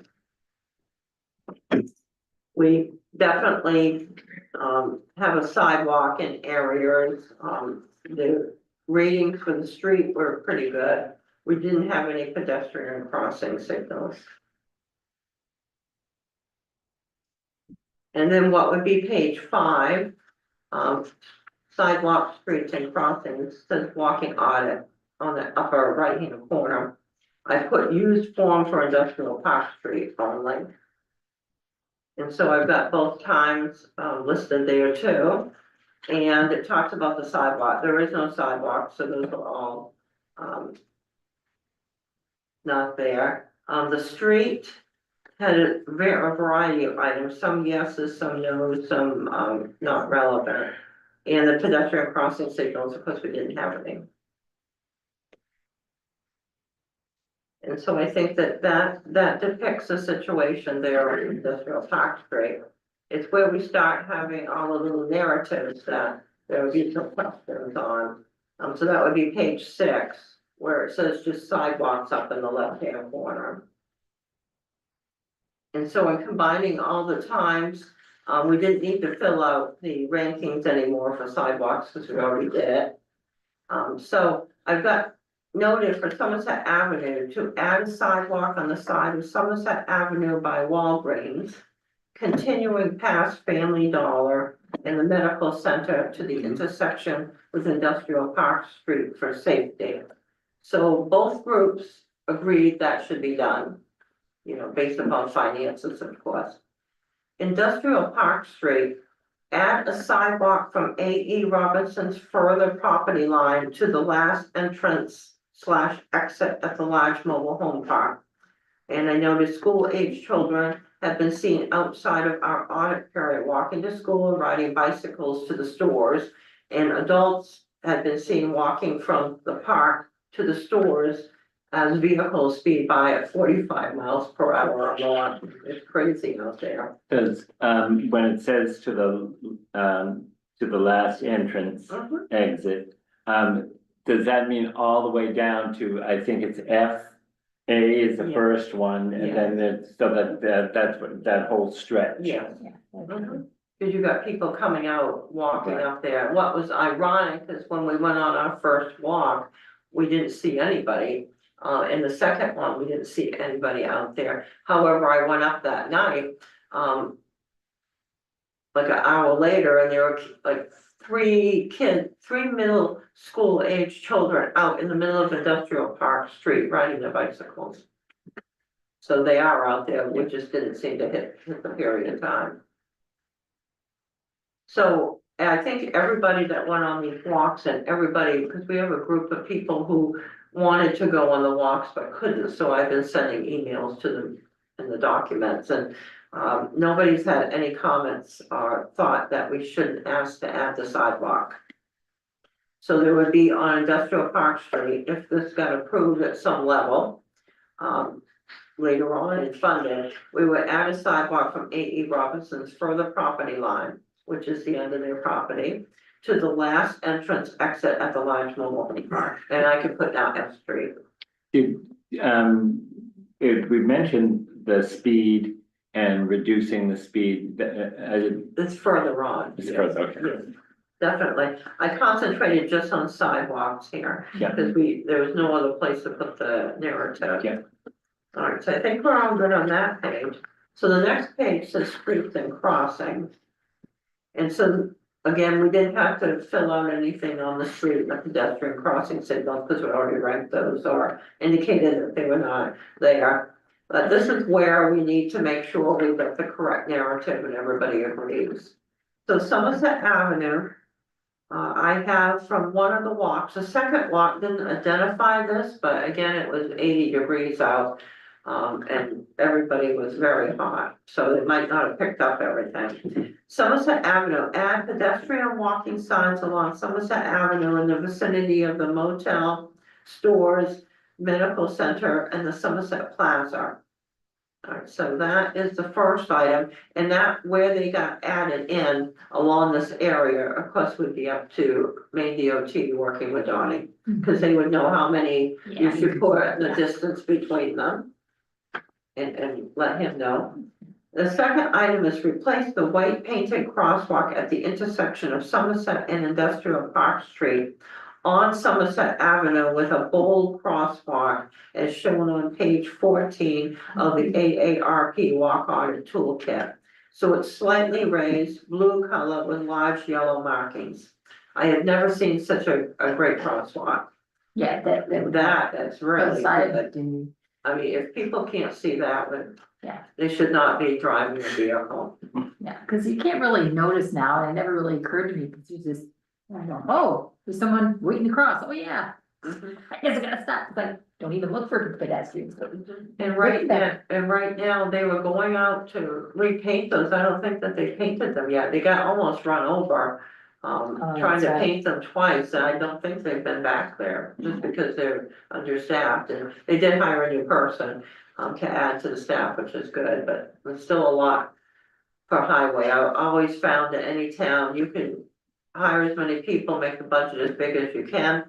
We definitely, have a sidewalk in areas, the ratings for the street were pretty good. We didn't have any pedestrian crossing signals. And then what would be page 5, sidewalk, streets and crossings, says walking audit on the upper right-hand corner. I put used form for industrial park street only. And so I've got both times listed there too. And it talks about the sidewalk. There is no sidewalk, so those are all not there. The street had a variety of items, some yeses, some no's, some not relevant. And the pedestrian crossing signals, of course, we didn't have any. And so I think that depicts the situation there on Industrial Park Street. It's where we start having all the little narratives that there would be some questions on. So that would be page 6, where it says just sidewalks up in the left-hand corner. And so in combining all the times, we didn't need to fill out the rankings anymore for sidewalks because we already did it. So I've got noted for Somerset Avenue to add a sidewalk on the side of Somerset Avenue by Walgreens, continuing past Family Dollar and the medical center to the intersection with Industrial Park Street for safety. So both groups agreed that should be done, you know, based upon finances, of course. Industrial Park Street, add a sidewalk from A.E. Robinson's further property line to the last entrance/exit at the large mobile home park. And I noticed school-age children have been seen outside of our audit period, walking to school and riding bicycles to the stores. And adults have been seen walking from the park to the stores as vehicles speed by at 45 miles per hour or more. It's crazy out there. Does, when it says to the last entrance exit, does that mean all the way down to, I think it's F? A is the Yeah. first one, and then it's, so that's what, that whole stretch. Yeah. Yeah. Cause you got people coming out, walking up there. What was ironic is when we went on our first walk, we didn't see anybody. In the second one, we didn't see anybody out there. However, I went up that night, like an hour later, and there were like 3 middle school age children out in the middle of Industrial Park Street riding their bicycles. So they are out there, we just didn't seem to hit the period of time. So I think everybody that went on these walks and everybody, because we have a group of people who wanted to go on the walks but couldn't, so I've been sending emails to them in the documents, and nobody's had any comments or thought that we shouldn't ask to add the sidewalk. So there would be on Industrial Park Street, if this got approved at some level, later on and funded, we would add a sidewalk from A.E. Robinson's further property line, which is the end of their property, to the last entrance exit at the large mobile home park, and I could put down F Street. If we mentioned the speed and reducing the speed, It's further on. it's further, okay. Yes, definitely. I concentrated just on sidewalks here, Yeah. because there was no other place to put the narrative. Yeah. All right, so I think we're all good on that page. So the next page says streets and crossings. And so, again, we didn't have to fill out anything on the street, like pedestrian crossing signals, because we already ranked those or indicated that they were not there. But this is where we need to make sure we get the correct narrative and everybody agrees. So Somerset Avenue, I have from one of the walks, the second walk didn't identify this, but again, it was 80 degrees out. And everybody was very hot, so it might not have picked up everything. Somerset Avenue, add pedestrian walking signs along Somerset Avenue in the vicinity of the motel, stores, medical center, and the Somerset Plaza. All right, so that is the first item, and that where they got added in along this area, of course, would be up to Maine DOT working with Donnie, because they would know how many you Yeah. should put the distance between them. And let him know. The second item is replace the white painted crosswalk at the intersection of Somerset and Industrial Park Street on Somerset Avenue with a bold crosswalk as shown on page 14 of the AARP Walk Audit Toolkit. So it's slightly raised, blue color with large yellow markings. I have never seen such a great crosswalk. Yeah, that. That's really Outside, good. didn't, I mean, if people can't see that, then yeah, they should not be driving a vehicle. yeah, cause you can't really notice now, and it never really occurred to me, cause you just, oh, there's someone waiting to cross, oh yeah. Mhm. I guess I gotta stop, it's like, don't even look for pedestrians. And right now, they were going out to repaint those, I don't think that they painted them yet, they got almost run over. Oh, Trying that's to right. paint them twice, and I don't think they've been back there, just because they're understaffed, and they did hire a new person. To add to the staff, which is good, but there's still a lot for highway, I always found that any town, you can hire as many people, make the budget as big as you can.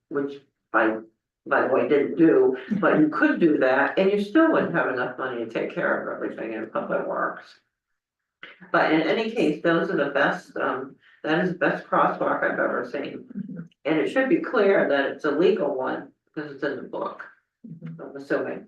Which by the way, didn't do, but you could do that, and you still wouldn't have enough money to take care of everything in public works. But in any case, those are the best, that is the best crosswalk I've ever seen. And it should be clear that it's a legal one, because it's in the book, I'm assuming.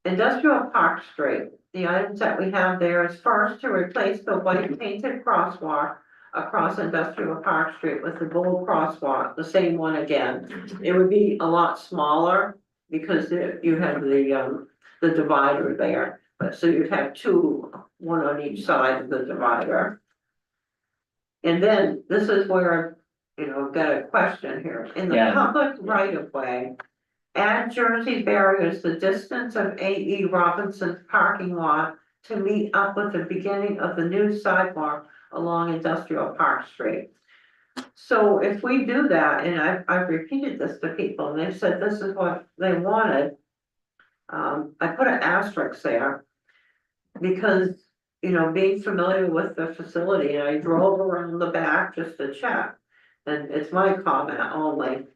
Industrial Park Street, the items that we have there is first to replace the white painted crosswalk across Industrial Park Street with the bold crosswalk, the same one again. It would be a lot smaller because you have the divider there. But so you'd have two, one on each side of the divider. And then this is where, I've got a question here. In the Yeah. public right of way, add Jersey barriers the distance of A.E. Robinson's parking lot to meet up with the beginning of the new sidewalk along Industrial Park Street. So if we do that, and I've repeated this to people, and they've said this is what they wanted. I put an asterisk there. Because, being familiar with the facility, and I drove around the back just to check. And it's my comment only,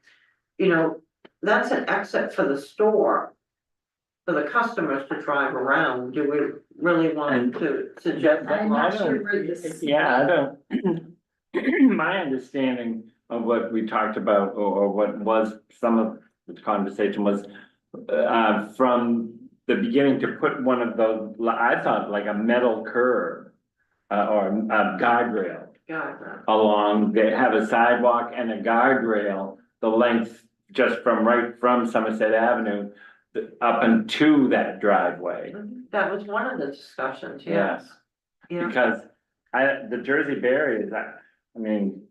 that's an exit for the store. For the customers to drive around, do we really want to suggest that? I'm not sure where this. Yeah, I don't, my understanding of what we talked about, or what was some of the conversation was, from the beginning to put one of those, I thought like a metal curb, or a guardrail God, along, they have a sidewalk and a guardrail, the length just right from Somerset Avenue up into that driveway. that was one of the discussions, yes. Yeah, Because the Jersey barriers, I mean,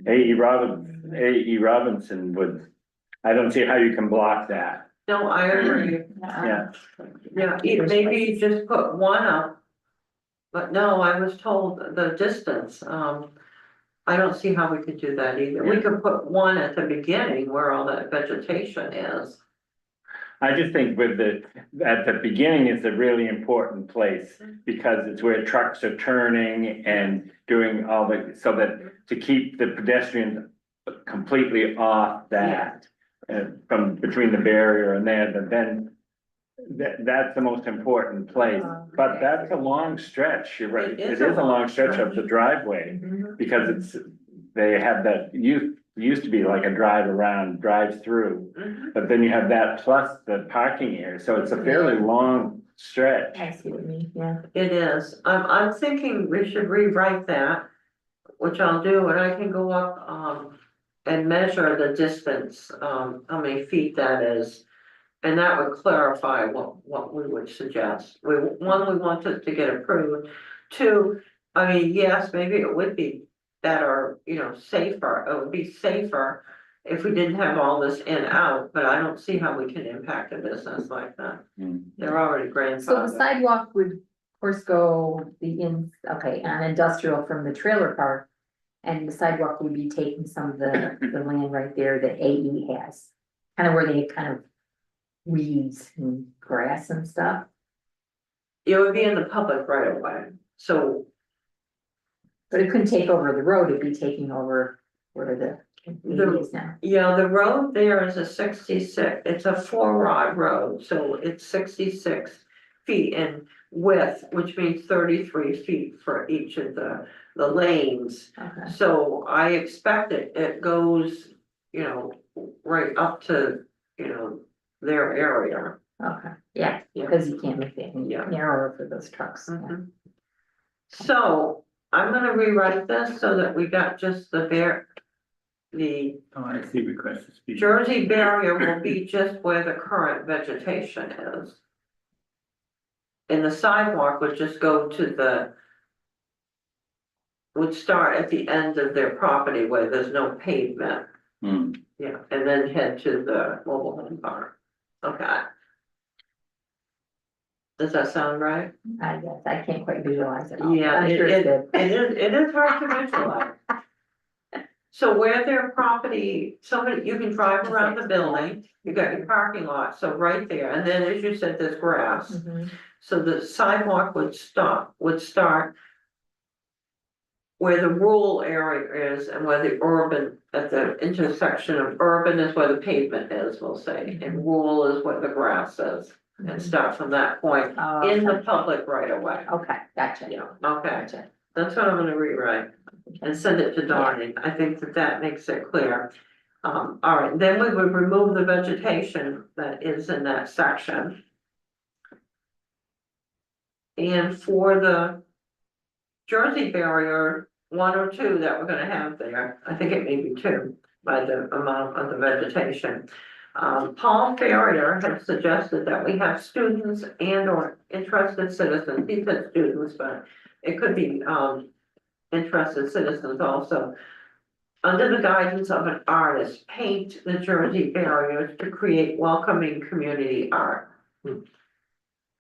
A.E. Robinson would, I don't see how you can block that. no, I agree, Yeah, maybe you just put one up. But no, I was told the distance, I don't see how we could do that either, we could put one at the beginning where all that vegetation is. I just think at the beginning is a really important place, because it's where trucks are turning and doing all so that to keep the pedestrians completely off that. From between the barrier and there, but then that's the most important place, but that's a long stretch, you're right, it is a long stretch of the driveway. Because they have that, used to be like a drive through, but then you have that plus the parking area, so it's a fairly long stretch. I see what you mean, yeah. It is, I'm thinking we should rewrite that, which I'll do, and I can go up, and measure the distance, how many feet that is. And that would clarify what we would suggest. We want it to get approved. Two, I mean, yes, maybe it would be better, safer, it would be safer if we didn't have all this in out, but I don't see how we can impact a business like that. They're already So the grandfathered. sidewalk would, of course, go on industrial from the trailer park. And the sidewalk would be taking some of the land right there that AE has, kind of where they kind of weeds and grass and stuff. It would be in the public right of way, so But it couldn't take over the road, it'd be taking over where the AE is now. yeah, the road there is a 66, it's a 4-rod road, so it's 66 feet in width, which means 33 feet for each of the lanes. Okay, So I expect it goes, right up to, their area. Okay, yeah, Yeah. because you can't make it any Yeah. narrower for those trucks. yeah. Mhm. So I'm gonna rewrite this so that we got just the Oh, I see request to speak. Jersey barrier will be just where the current vegetation is. And the sidewalk would just go to would start at the end of their property where there's no pavement. Hmm. Yeah, and then head to the mobile home park. Okay. Does that sound right? I guess, I can't quite visualize it all. but Yeah, I'm sure it's good. it is hard to visualize. So where their property, you can drive around the building, you got your parking lot, so right there, and then as you said, there's grass. Mhm. So the sidewalk would start where the rural area is and where the urban, at the intersection of urban is where the pavement is, we'll say, and rural is where the grass is. And start from that point Oh, in the okay. public right away. Okay, gotcha. Yeah, okay, Gotcha. that's what I'm gonna rewrite and send it to Donnie. I think that makes it clear. All right, then we would remove the vegetation that is in that section. And for the Jersey barrier, 1 or 2 that we're gonna have there, I think it may be 2 by the amount of the vegetation. Paul Farrier has suggested that we have students and or interested citizens, he said students, but it could be, interested citizens also. Under the guidance of an artist, paint the Jersey barriers to create welcoming community art.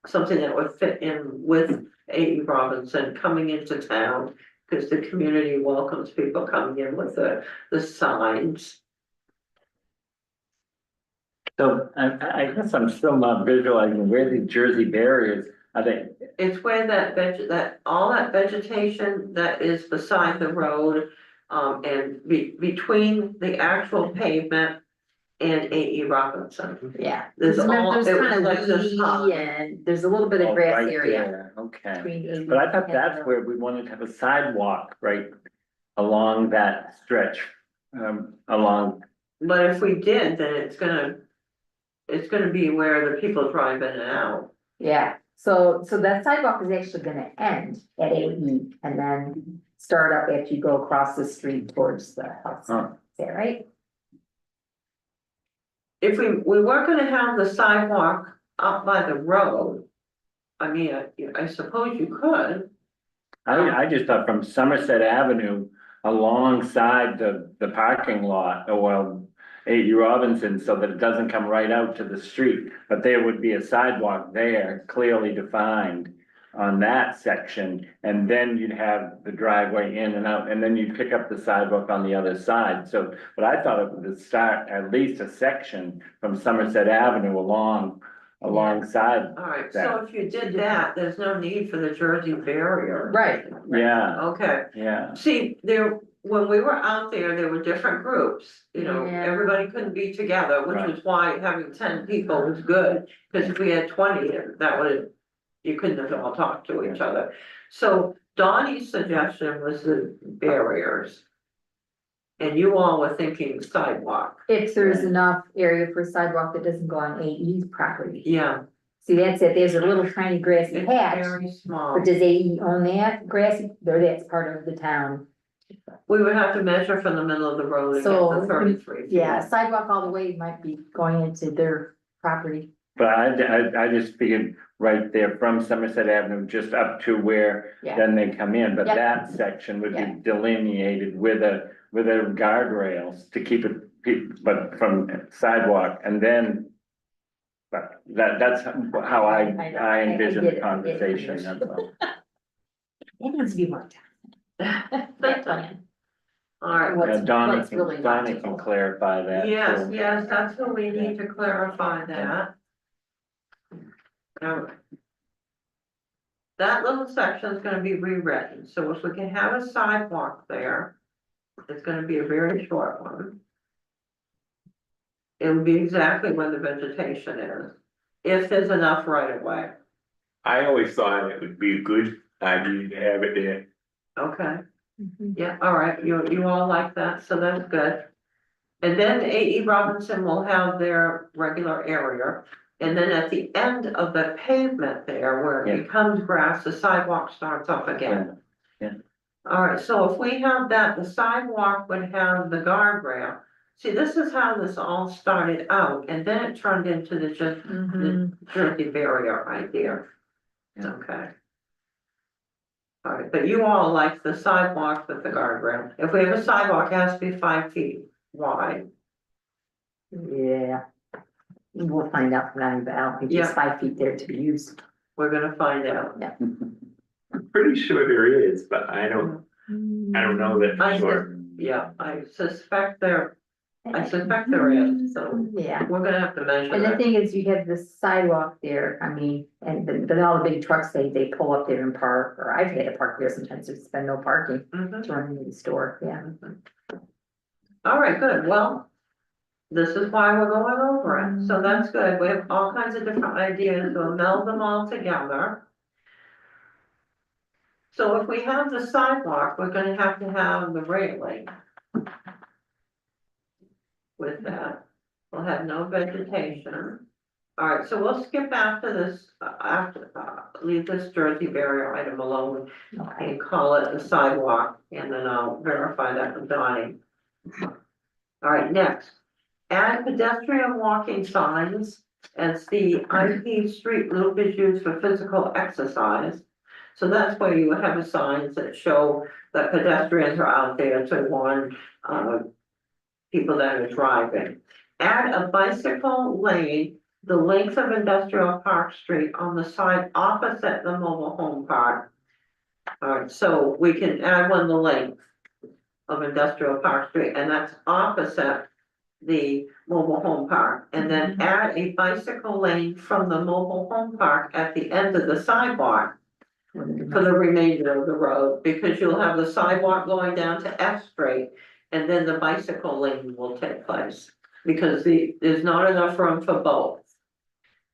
Something that would fit in with A.E. Robinson coming into town, because the community welcomes people coming in with the signs. So I guess I'm still not visualizing where the Jersey barriers, are they, It's where all that vegetation that is beside the road, and between the actual pavement and A.E. Robinson. Yeah. There's all- There's it was kind like of this weedy high. and there's a little bit oh, of grass right area. there, okay. between 80 But I thought and that's the- where we wanted to have a sidewalk, right, along that stretch, along, But if we did, then it's gonna be where the people drive in and out. Yeah, so that sidewalk is actually gonna end at AE and then start up after you go across the street towards the house. Huh. Is that right? If we weren't gonna have the sidewalk up by the road, I mean, I suppose you could. I just thought from Somerset Avenue alongside the parking lot, or well, A.E. Robinson, so that it doesn't come right out to the street, but there would be a sidewalk there clearly defined on that section, and then you'd have the driveway in and out, and then you'd pick up the sidewalk on the other side, so, but I thought it would start at least a section from Somerset Avenue alongside, All right, so if you did that, there's no need for the Jersey barrier. Right. yeah, Okay, yeah. see, when we were out there were different groups, Yeah. everybody couldn't be together, which Right. was why having 10 people was good. Cause if we had 20, you couldn't have all talked to each other. So Donnie's suggestion was the barriers. And you all were thinking sidewalk, If there's Yeah. enough area for sidewalk that doesn't go on AE's property. yeah, See, that's it, there's a little tiny grassy it's patch, very small. but does AE own that grassy, or that's part of the town? We would have to measure from the middle of the road and get So, the 33 feet. Yeah, sidewalk all the way might be going into their property. But I just figured right there from Somerset Avenue, just up to where Yeah. then they come in, but Yep. that section would be Yeah. delineated with a guardrails to keep it, but from sidewalk and then. But that's how I I know. I envision get the it. conversation, that's all. It needs to be worked out. That plan. All right, What's- Yeah, Donnie what's really Donnie logical. can clarify that. yes, too. yes, that's what we need to clarify that. All right. That little section is gonna be rewritten, so if we can have a sidewalk there, it's gonna be a very short one. It will be exactly where the vegetation is, if there's enough right of way, I always thought it would be a good idea to have it there. okay? Yeah, all right, you all like that, so that's good. And then A.E. Robinson will have their regular area, And then at the end of the pavement there, where it Yeah. becomes grass, the sidewalk starts up again. Yeah. All right, so if we have that, the sidewalk would have the guardrail. See, this is how this all started out, and then it turned into the just the Jersey barrier idea. Yeah. Okay. All right, but you all like the sidewalk with the guardrail. If we have a sidewalk, it has to be 5 feet wide. Yeah. We'll find out from that, but I don't think there's Yeah. 5 feet there to be used. We're gonna find out. I'm pretty sure there is, but I don't know that I for sure. Yeah, I suspect there is, so Yeah. we're gonna have to measure And the that. thing is, you have the sidewalk there, I mean, and then all the big trucks, they pull up there and park, or I've had to park there sometimes, there's been no parking Mhm. to run into the store, yeah. All right, good, well, this is why we're going over it, so that's good, we have all kinds of different ideas, we'll meld them all together. So if we have the sidewalk, we're gonna have to have the railing. With that, we'll have no vegetation. All right, so we'll skip after this, leave this Jersey barrier item alone Okay. and call it the sidewalk, and then I'll verify that with Donnie. All right, next, add pedestrian walking signs as the IP street loop is used for physical exercise. So that's where you would have a signs that show that pedestrians are out there to warn, people that are driving. Add a bicycle lane the length of Industrial Park Street on the side opposite the mobile home park. All right, so we can add one the length of Industrial Park Street, and that's opposite the mobile home park. And then add a bicycle lane from the mobile home park at the end of the sidewalk for the remainder of the road, because you'll have the sidewalk going down to F Street. And then the bicycle lane will take place, because there's not enough room for both.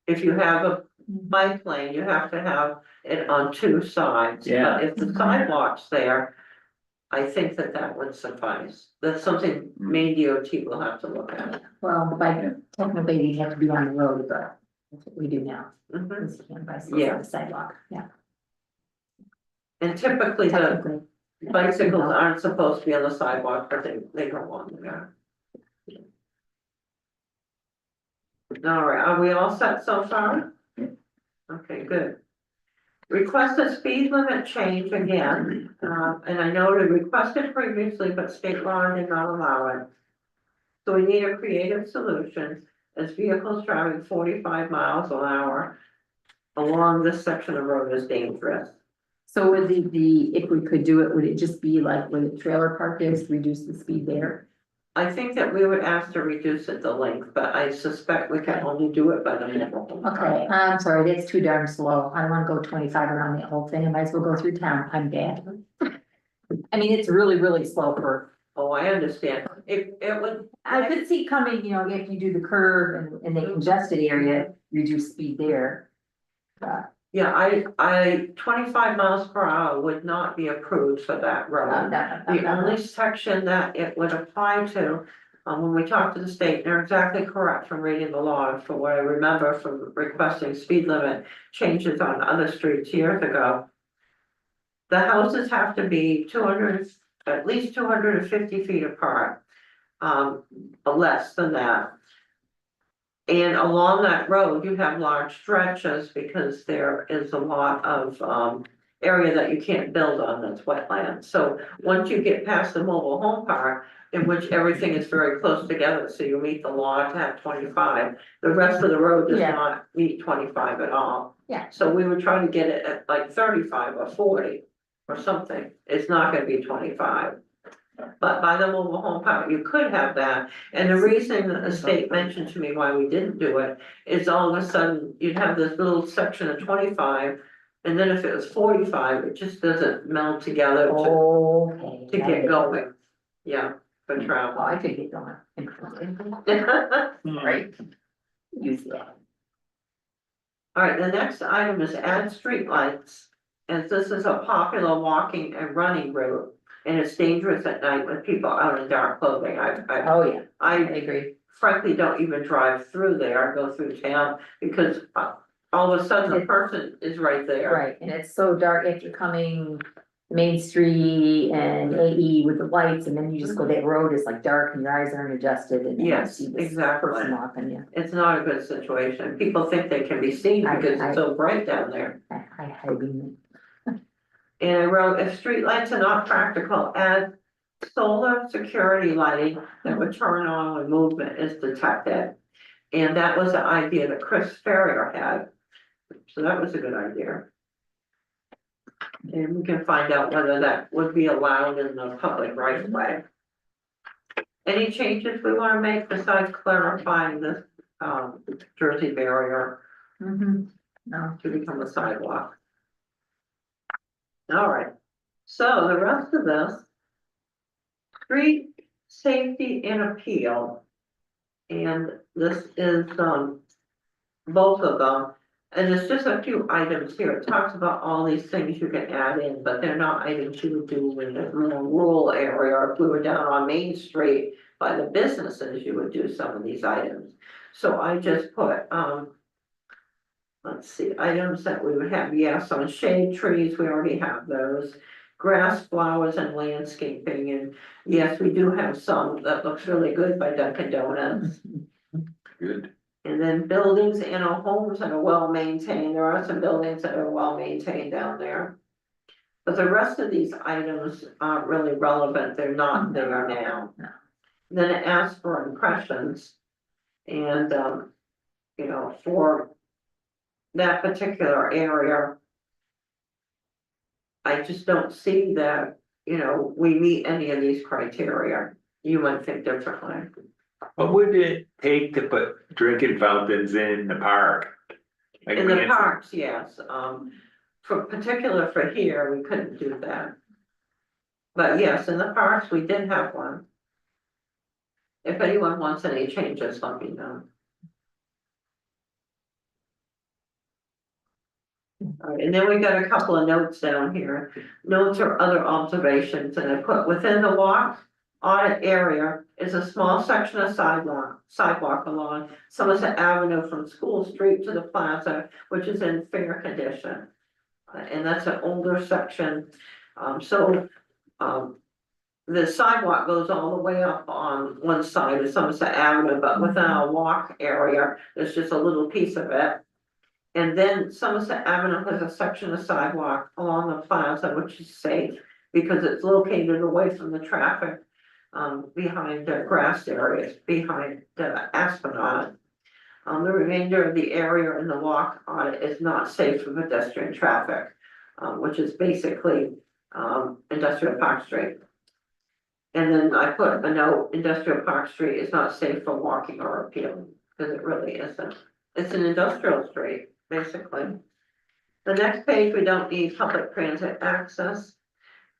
If you have a bike lane, you have to have it on two sides. Yeah. But if the sidewalk's there, I think that would suffice. That's something Maine DOT will have to look at. Well, the bike, technically, you have to be on the road, but that's what we do now. Mhm. Because you can't bicycle Yeah. on the sidewalk, yeah. And typically the Technically. bicycles aren't supposed to be on the sidewalk, but they go on there. All right, are we all set so far? Okay, good. Request a speed limit change again, and I know they requested previously, but state law did not allow it. So we need a creative solution, as vehicles traveling 45 miles an hour along this section of road is dangerous. So would if we could do it, would it just be like where the trailer park is, reduce the speed there? I think that we would ask to reduce it the length, but I suspect we can only do it by the middle. Okay, I'm sorry, that's too darn slow. I don't wanna go 25 around the whole thing. I might as well go through town. I'm bad. I mean, it's really, really slow for, Oh, I understand. It would. I could see coming, if you do the curve and the congested area, reduce speed there. Yeah, I 25 miles per hour would not be approved for that road. The only section that it would apply to, when we talk to the state, they're exactly correct from reading the law, from what I remember from requesting speed limit changes on other streets years ago. The houses have to be at least 250 feet apart, less than that. And along that road, you have large stretches because there is a lot of area that you can't build on that's wetland. So once you get past the mobile home park, in which everything is very close together, so you meet the law to have 25, the rest of the road does Yeah. not meet 25 at all. Yeah. So we would try to get it at like 35 or 40 or something. It's not gonna be 25. But by the mobile home park, you could have that, and the reason that the state mentioned to me why we didn't do it is all of a sudden, you'd have this little section of 25. And then if it was 45, it just doesn't meld together Okay. to get going, yeah, for Oh, travel. I could get going. Right. Use that. All right, the next item is add streetlights, as this is a popular walking and running route. And it's dangerous at night with people out in dark clothing. Oh, yeah, I I agree. frankly don't even drive through there, I go through town, because all of a sudden the person is right there. Right, and it's so dark if you're coming Main Street and AE with the lights, and then you just go, that road is like dark and your eyes aren't adjusted and. then you Yes, see this exactly. Person walking, yeah, It's not a good situation, people think they can be seen because it's so bright down there. I mean, And I wrote, if streetlights are not practical, add solar security lighting that would turn on when movement is detected. And that was the idea that Chris Ferrier had, so that was a good idea. And we can find out whether that would be allowed in the public right of way. Any changes we wanna make besides clarifying this, Jersey barrier no, to become a sidewalk? All right, so the rest of this. Street safety and appeal. And this is, both of them, and there's just a few items here, it talks about all these things you can add in, but they're not items you would do in a more rural area, or if we were down on Main Street by the businesses, you would do some of these items. So I just put, let's see, items that we would have, yes, on shade trees, we already have those. Grass, flowers and landscaping, and yes, we do have some that looks really good by Dunkin' Donuts. Good. And then buildings and homes that are well maintained, there are some buildings that are well maintained down there. But the rest of these items aren't really relevant, they're not there now. No. Then it asks for impressions. And, you know, for that particular area. I just don't see that, you know, we meet any of these criteria, you might think differently. What would it take to put drinking fountains in the park? Like In the we- parks, yes, for particular for here, we couldn't do that. But yes, in the parks, we did have one. If anyone wants any changes, let me know. All right, and then we got a couple of notes down here, notes or other observations, and I put within the walk audit area is a small section of sidewalk along Somerset Avenue from School Street to the plaza, which is in fair condition. And that's an older section, the sidewalk goes all the way up on one side of Somerset Avenue, but within our walk area, there's just a little piece of it. And then Somerset Avenue has a section of sidewalk along the plaza, which is safe because it's located away from the traffic. Behind the grass areas, behind the Esplanade. The remainder of the area in the walk on it is not safe for pedestrian traffic, which is basically, Industrial Park Street. And then I put a note, Industrial Park Street is not safe for walking or appealing, because it really isn't. It's an industrial street, basically. The next page, we don't need public transit access.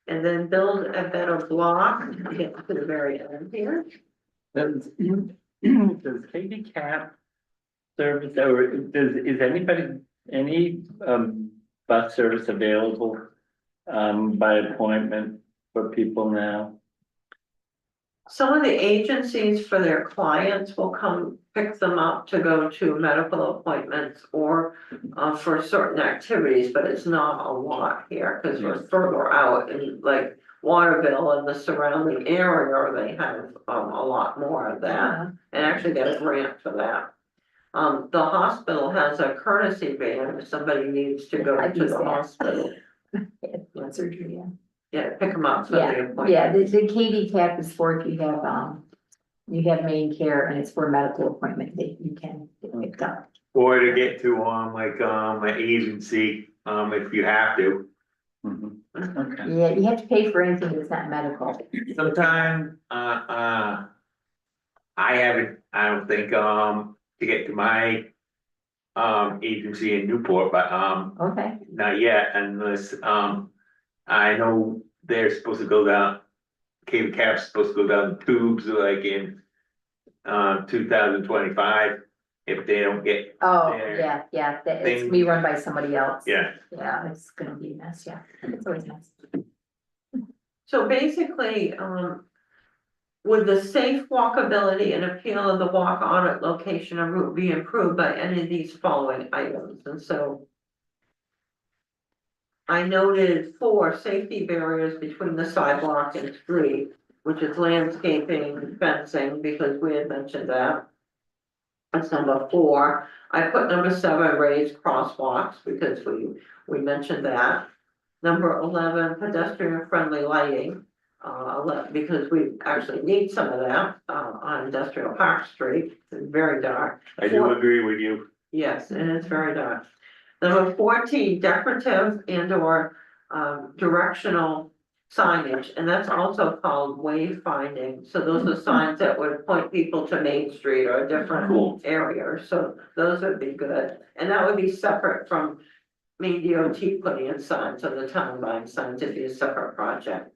And then build a better block, to get to the very end here. Does Katie Cap service, or is anybody, any bus service available by appointment for people now? Some of the agencies for their clients will come pick them up to go to medical appointments or for certain activities, but it's not a lot here, because we're further out in like Waterville and the surrounding area, they have a lot more of that, and actually get a grant for that. The hospital has a courtesy van if somebody needs to go I've to used the that. hospital. Yeah, surgery, yeah. Yeah, pick them up for the appointment. Yeah, the KD cap is for if you have main care and it's for a medical appointment that you can get picked up. Or to get to, like, an agency, if you have to. Mhm. Okay. Yeah, you have to pay for anything that's not medical. Sometime, I haven't, I don't think, to get to my agency in Newport, but, Okay, not yet unless, I know they're supposed to go down, Cape Cap's supposed to go down the tubes like in, 2025, if they don't get, oh, There. yeah, it's Thing- gonna be run by somebody else. yeah. Yeah, it's gonna be a mess, yeah, it's always a mess. So basically, Would the safe walkability and appeal of the walk on it location or route be improved by any of these following items? And so I noted 4 safety barriers between the sidewalk and street, which is landscaping, fencing, because we had mentioned that. That's number 4. I put number 7, raised crosswalks, because we mentioned that. Number 11, pedestrian friendly lighting, because we actually need some of that, on Industrial Park Street, it's very dark. I do agree with you. Yes, and it's very dark. Number 14, decorative and or directional signage, and that's also called wayfinding. So those are signs that would point people to Main Street or a different Cool. area, so those would be good. And that would be separate from Main DOT putting in signs or the town buying signs, it'd be a separate project.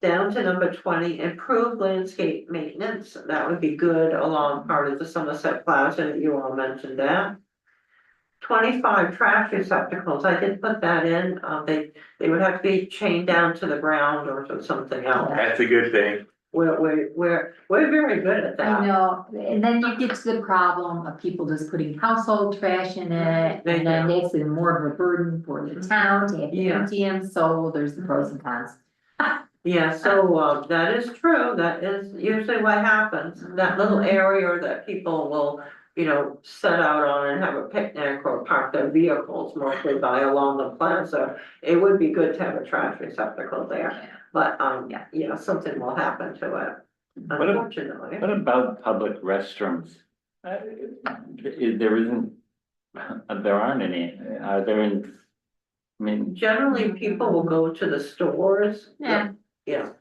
Down to number 20, improved landscape maintenance, that would be good along part of the Somerset Plaza, you all mentioned that. 25 trash receptacles, I did put that in, they would have to be chained down to the ground or something else. That's a good thing. We're very good at that. I know, and then you get to the problem of people just putting household trash in it, They and then do. makes it more of a burden for the town to have to Yeah. empty them, so there's the pros and cons. Yeah, so, that is true, that is usually what happens, that little area that people will, set out on and have a picnic or park their vehicles mostly by along the plaza. It would be good to have a trash receptacle there, but, yeah, something will happen to it, unfortunately. What about public restrooms? There isn't, there aren't any, are there in, I mean, Generally, people will go to the stores. Yeah. Yeah.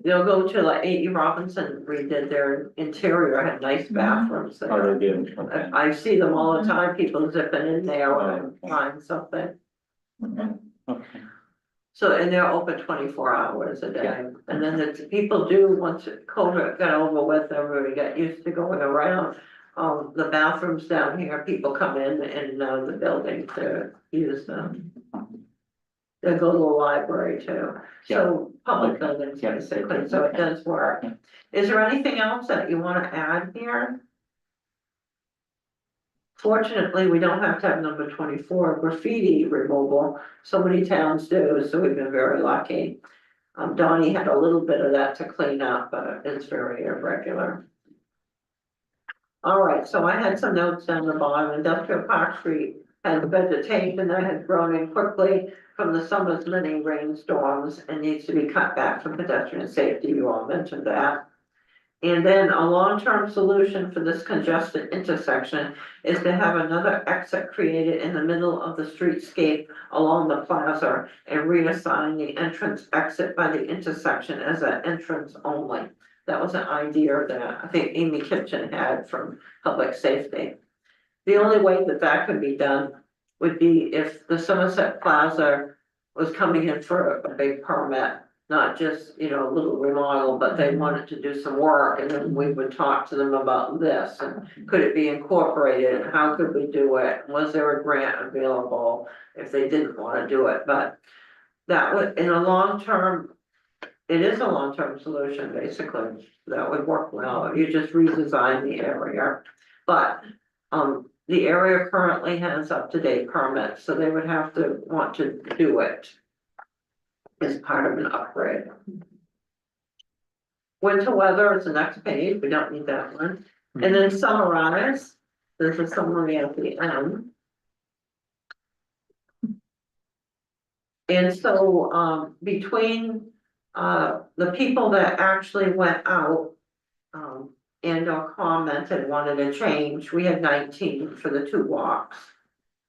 They'll go to like A.E. Robinson redid their interior, had nice bathrooms there. oh, they do, okay. I see them all the time, people zipping in there when they find something. Okay. So, and they're open 24 hours a day. And then the people do, once COVID got over with, everybody got used to going around. The bathrooms down here, people come in and the building to use them. They go to the library too. So public Okay. buildings Yeah. basically, so it does work. Yeah. Is there anything else that you wanna add here? Fortunately, we don't have to have number 24 graffiti removal. So many towns do, so we've been very lucky. Donnie had a little bit of that to clean up, but it's very irregular. All right, so I had some notes down the bottom. Industrial Park Street had vegetation that had grown in quickly from the summer's many rainstorms and needs to be cut back for pedestrian safety. You all mentioned that. And then a long-term solution for this congested intersection is to have another exit created in the middle of the streetscape along the plaza and reassign the entrance exit by the intersection as an entrance only. That was an idea that I think Amy Kitchen had from Public Safety. The only way that that could be done would be if the Somerset Plaza was coming in for a big permit, not just, a little remodel, but they wanted to do some work, and then we would talk to them about this, and could it be incorporated, and how could we do it? Was there a grant available if they didn't wanna do it? But that would, in a long term, it is a long-term solution, basically, that would work well, you just redesign the area. But, the area currently has up-to-date permits, so they would have to want to do it as part of an upgrade. Winter weather is the next page, we don't need that one. And then summarize, there's a summary at the end. And so, between, the people that actually went out, and or commented, wanted a change, we had 19 for the 2 walks.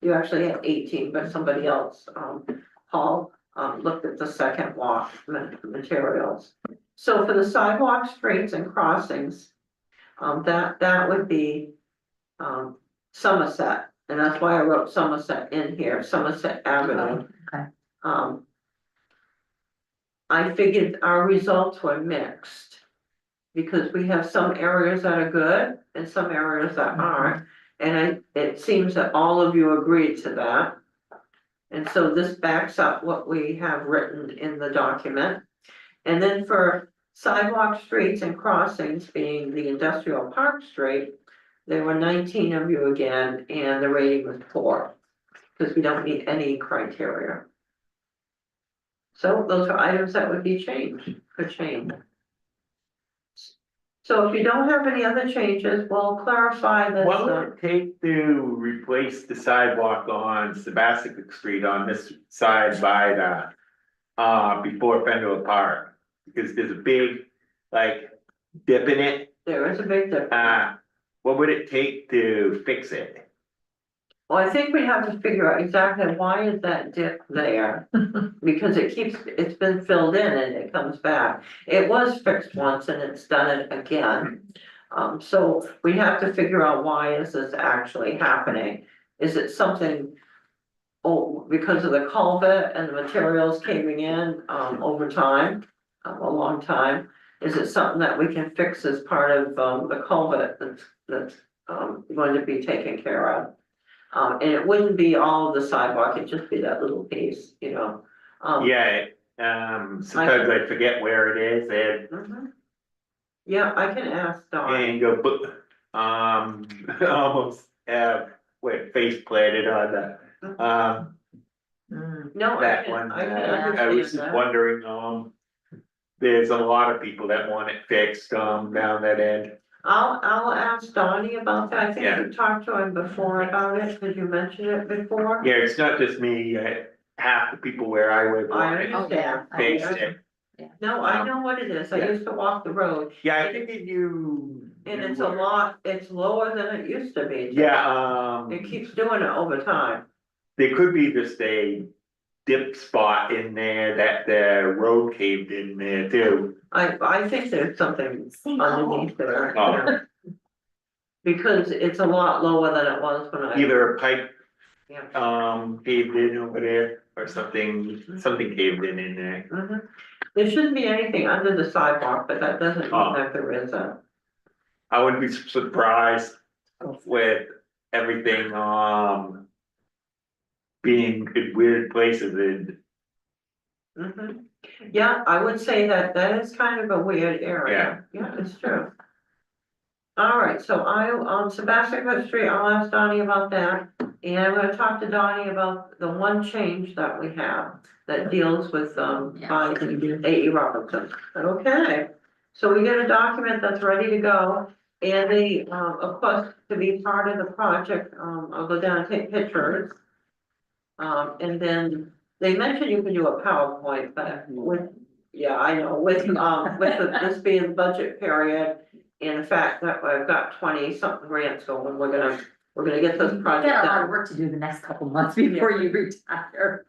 You actually had 18, but somebody else, Paul, looked at the second walk materials. So for the sidewalks, streets and crossings, that would be, Somerset, and that's why I wrote Somerset in here, Somerset Avenue. Okay. I figured our results were mixed. Because we have some areas that are good and some areas that aren't, and it seems that all of you agreed to that. And so this backs up what we have written in the document. And then for sidewalk streets and crossings being the industrial park street, there were 19 of you again, and the rating was 4, because we don't meet any criteria. So those are items that would be changed, could change. So if you don't have any other changes, we'll clarify this. What would it take to replace the sidewalk on Sebastopol Street on this side by the, before Fenway Park? Because there's a big, like, dip in it, There is a big difference. what would it take to fix it? Well, I think we have to figure out exactly why is that dip there? Because it's been filled in and it comes back. It was fixed once and it's done it again. So we have to figure out why is this actually happening? Is it something? Oh, because of the culvert and the materials caving in, over time, a long time? Is it something that we can fix as part of, the culvert that's going to be taken care of? And it wouldn't be all of the sidewalk, it'd just be that little piece, you know? Yeah, sometimes I forget where it is Mhm. Yeah, I can ask Don. and go, almost, with face planted on the, Mm, No, I that can, one. I can I was understand just that. wondering, there's a lot of people that want it fixed, down that end. I'll ask Donnie about that, I think Yeah. you talked to him before about it, cause you mentioned it before. Yeah, it's not just me, half the people where I live want it oh, yeah. fixed. No, I know what it is, I Yeah. used to walk the road, Yeah, I figured you. and it's a lot, it's lower than it used to be. Yeah, It keeps doing it over time. there could be just a dip spot in there that the road caved in there too. I think there's something underneath there. Oh. you know, Because it's a lot lower than it was when I. Either a pipe, Yeah. caved in over there or something caved in there. Mhm. There shouldn't be anything under the sidewalk, but that doesn't Oh. mean that there isn't. I wouldn't be surprised with everything, being in weird places and, Mhm. Yeah, I would say that that is kind of a weird area. Yeah, it's true. All right, so Sebastopol Street, I'll ask Donnie about that. And I'm gonna talk to Donnie about the one change that we have that deals with, Yeah. by A.E. Robinson. Okay, so we get a document that's ready to go. And they, of course, to be part of the project, I'll go down and take pictures. And then they mentioned you can do a PowerPoint, but yeah, I know, with this being the budget period. And the fact that I've got 20-something grants going, we're gonna get this You've project got a lot done. of work to do the next couple months before you retire.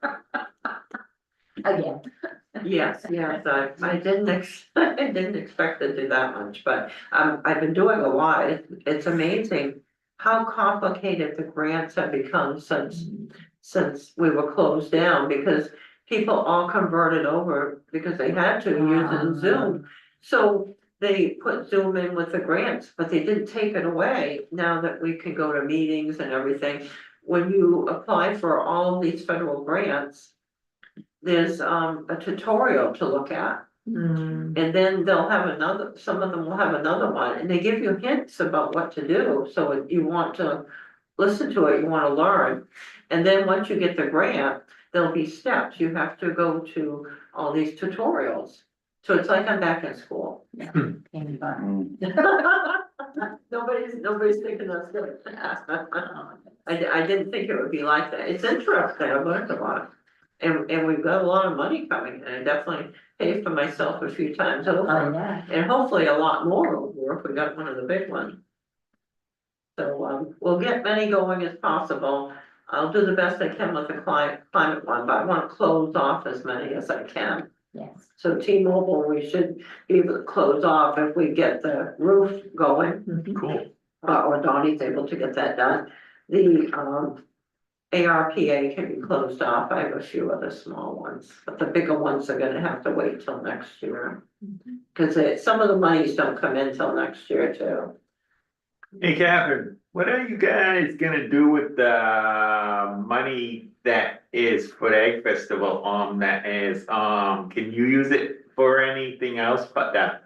Again. Yes, I didn't I didn't expect to do that much, but I've been doing a lot. It's amazing how complicated the grants have become since we were closed down, because people all converted over because they had to using Zoom. So they put Zoom in with the grants, but they didn't take it away now that we can go to meetings and everything. When you apply for all of these federal grants, there's a tutorial to look at. Mm, And then they'll have another, some of them will have another one, and they give you hints about what to do, so if you want to listen to it, you wanna learn. And then once you get the grant, there'll be steps, you have to go to all these tutorials. So it's like I'm back in school. pain in the butt. Nobody's thinking that's good. Oh, I didn't think it would be like that, it's interesting, I learned a lot. And we've got a lot of money coming, and I definitely paid for myself a few times Oh, over. yeah. And hopefully a lot more over if we got one of the big ones. So, we'll get many going as possible. I'll do the best I can with the climate one, but I wanna close off as many as I can. Yes. So T-Mobile, we should be able to close off if we get the roof going, Mhm. Cool. or Donnie's able to get that done. The, ARPA can be closed off, I have a few other small ones, but the bigger ones are gonna have to wait till next year. Cause some of the monies don't come in till next year too. Hey Catherine, what are you guys gonna do with the money that is for the Egg Festival, that is, can you use it for anything else but that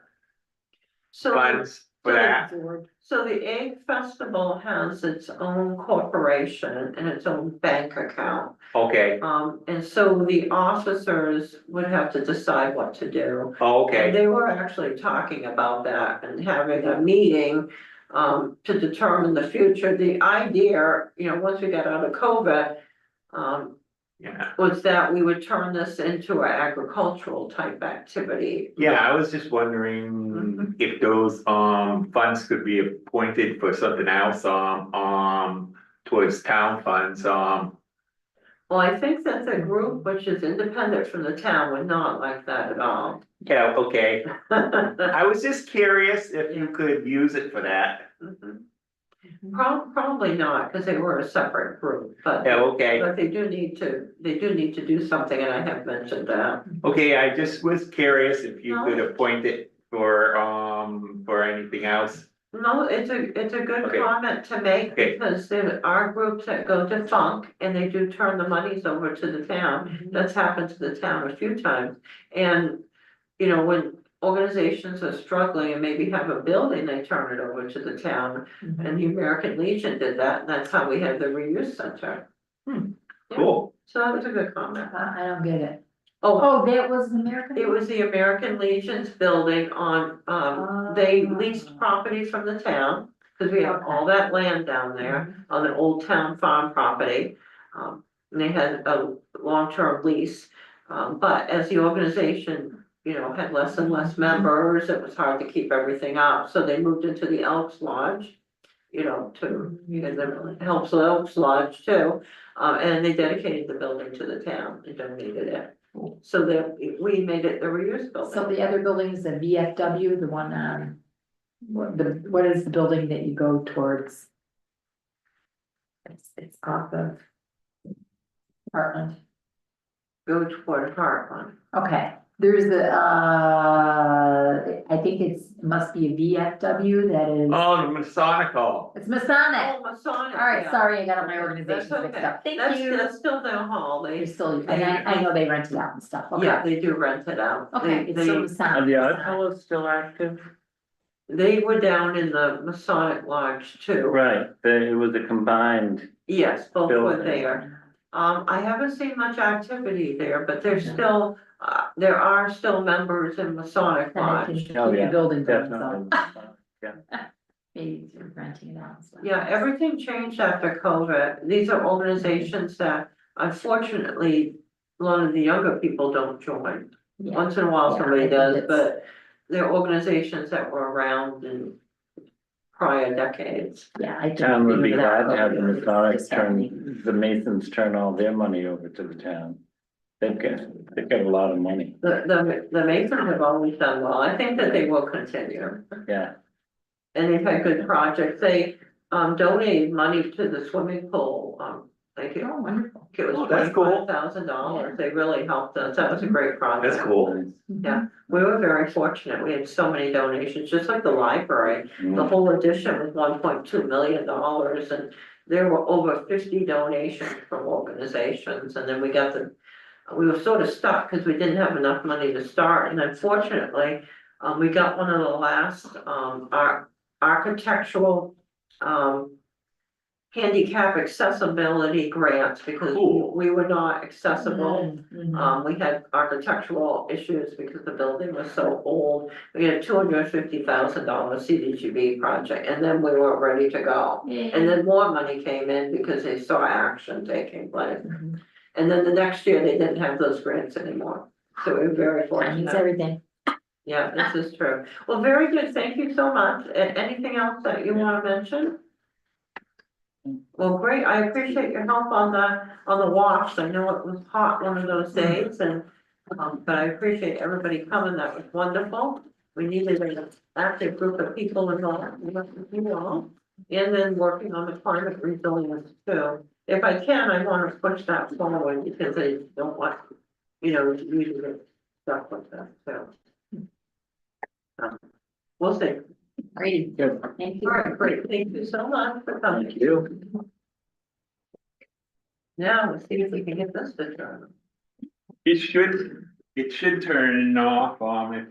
So, funds for that? so the Egg Festival has its own corporation and its own bank account. Okay, And so the officers would have to decide what to do. And okay, they were actually talking about that and having a meeting to determine the future. The idea, once we got out of COVID, yeah. was that we would turn this into an agricultural type activity. Yeah, I was just wondering if those funds could be appointed for something else, towards town funds, Well, I think that the group, which is independent from the town, would not like that at all. yeah, okay. I was just curious if you could use it for that. Mhm. Probably not, because they were a separate group, but. Yeah, okay, But they do need to do something, and I have mentioned that. okay, I just was curious if you could appoint it for anything else. No, it's a good Okay. comment to make, Okay. because there are groups that go defunct, and they do turn the monies over to the town. That's happened to the town a few times, and, when organizations are struggling and maybe have a building, they turn it over to the town. And the American Legion did that, and that's how we had the reuse center. Yeah. Cool, So that was a good comment. I don't get it. Oh, Oh, that was American? it was the American Legion's building on, they leased property from the town, because we have all that land down there on the old town farm property. And they had a long-term lease, but as the organization, had less and less members, it was hard to keep everything up, so they moved into the Elks Lodge. And then helps the Elks Lodge too, and they dedicated the building to the town and donated it. So that we made it the reuse So building. the other building is the VFW, the one, what is the building that you go towards? It's off of Heartland. Go toward Heartland. Okay, there's the, I think it must be a VFW that is, oh, the Masonic Hall, it's Masonic. Oh, Masonic. All right, yeah. sorry, I got all my That's organizations mixed okay. up. Thank That's, you. that's still their hall. They're They, still, and I know they rent it out and stuff. yeah, Okay. they do rent it out. Okay, They- it's still they- Masonic. Are the Odd Fellows still active? They were down in the Masonic Lodge too. Right, it was a combined, Yes, both were Building. there. I haven't seen much activity there, but there's still, there are still members in Masonic Then I can Lodge. keep Oh, the yeah, building going, so definitely. maybe they're renting it out as well. Yeah, everything changed after COVID. These are organizations that unfortunately, a lot of the younger people don't join. Yeah. Once in a while Yeah, I somebody think does, it's- but they're organizations that were around in prior decades. Yeah, I. Town would be think glad to without have the COVID, it's Masonic just happening. turn, the Masons turn all their money over to the town. They've got a lot of money, The Masons have always done well. I think that they will continue. yeah. And they've had good projects. They donated money to the swimming pool. I think Oh, wonderful. it was Oh, that's cool. $25,000. They really helped us. That was a great project. that's cool. Yeah. We were very fortunate. We had so many donations, just like the library. The Mm. whole edition was $1.2 million, and there were over 50 donations from organizations, and then we were sort of stuck because we didn't have enough money to start, and unfortunately, we got one of the last, our architectural, handicap accessibility grants, because Cool. we were not accessible. Mhm. We had architectural issues because the building was so old. We had a $250,000 CDGB project, and then we weren't ready to go. And then more money came in because they saw action taking place. Mhm. And then the next year, they didn't have those grants anymore. So we were very That means fortunate. everything. Yeah, this is true. Well, very good. Thank you so much. Anything else that you want to mention? Well, great. I appreciate your help on the walks. I know it was hot one of those days, and but I appreciate everybody coming. That was wonderful. We needed an active group of people involved, you all, and then working on the climate resilience too. If I can, I want to push that forward because I don't want, you to get stuck with that, so. We'll see. Great. Good. Thank All you. right, great. Thank you so much for coming. Thank you. Now, let's see if we can get this to turn. It should it should turn off, if,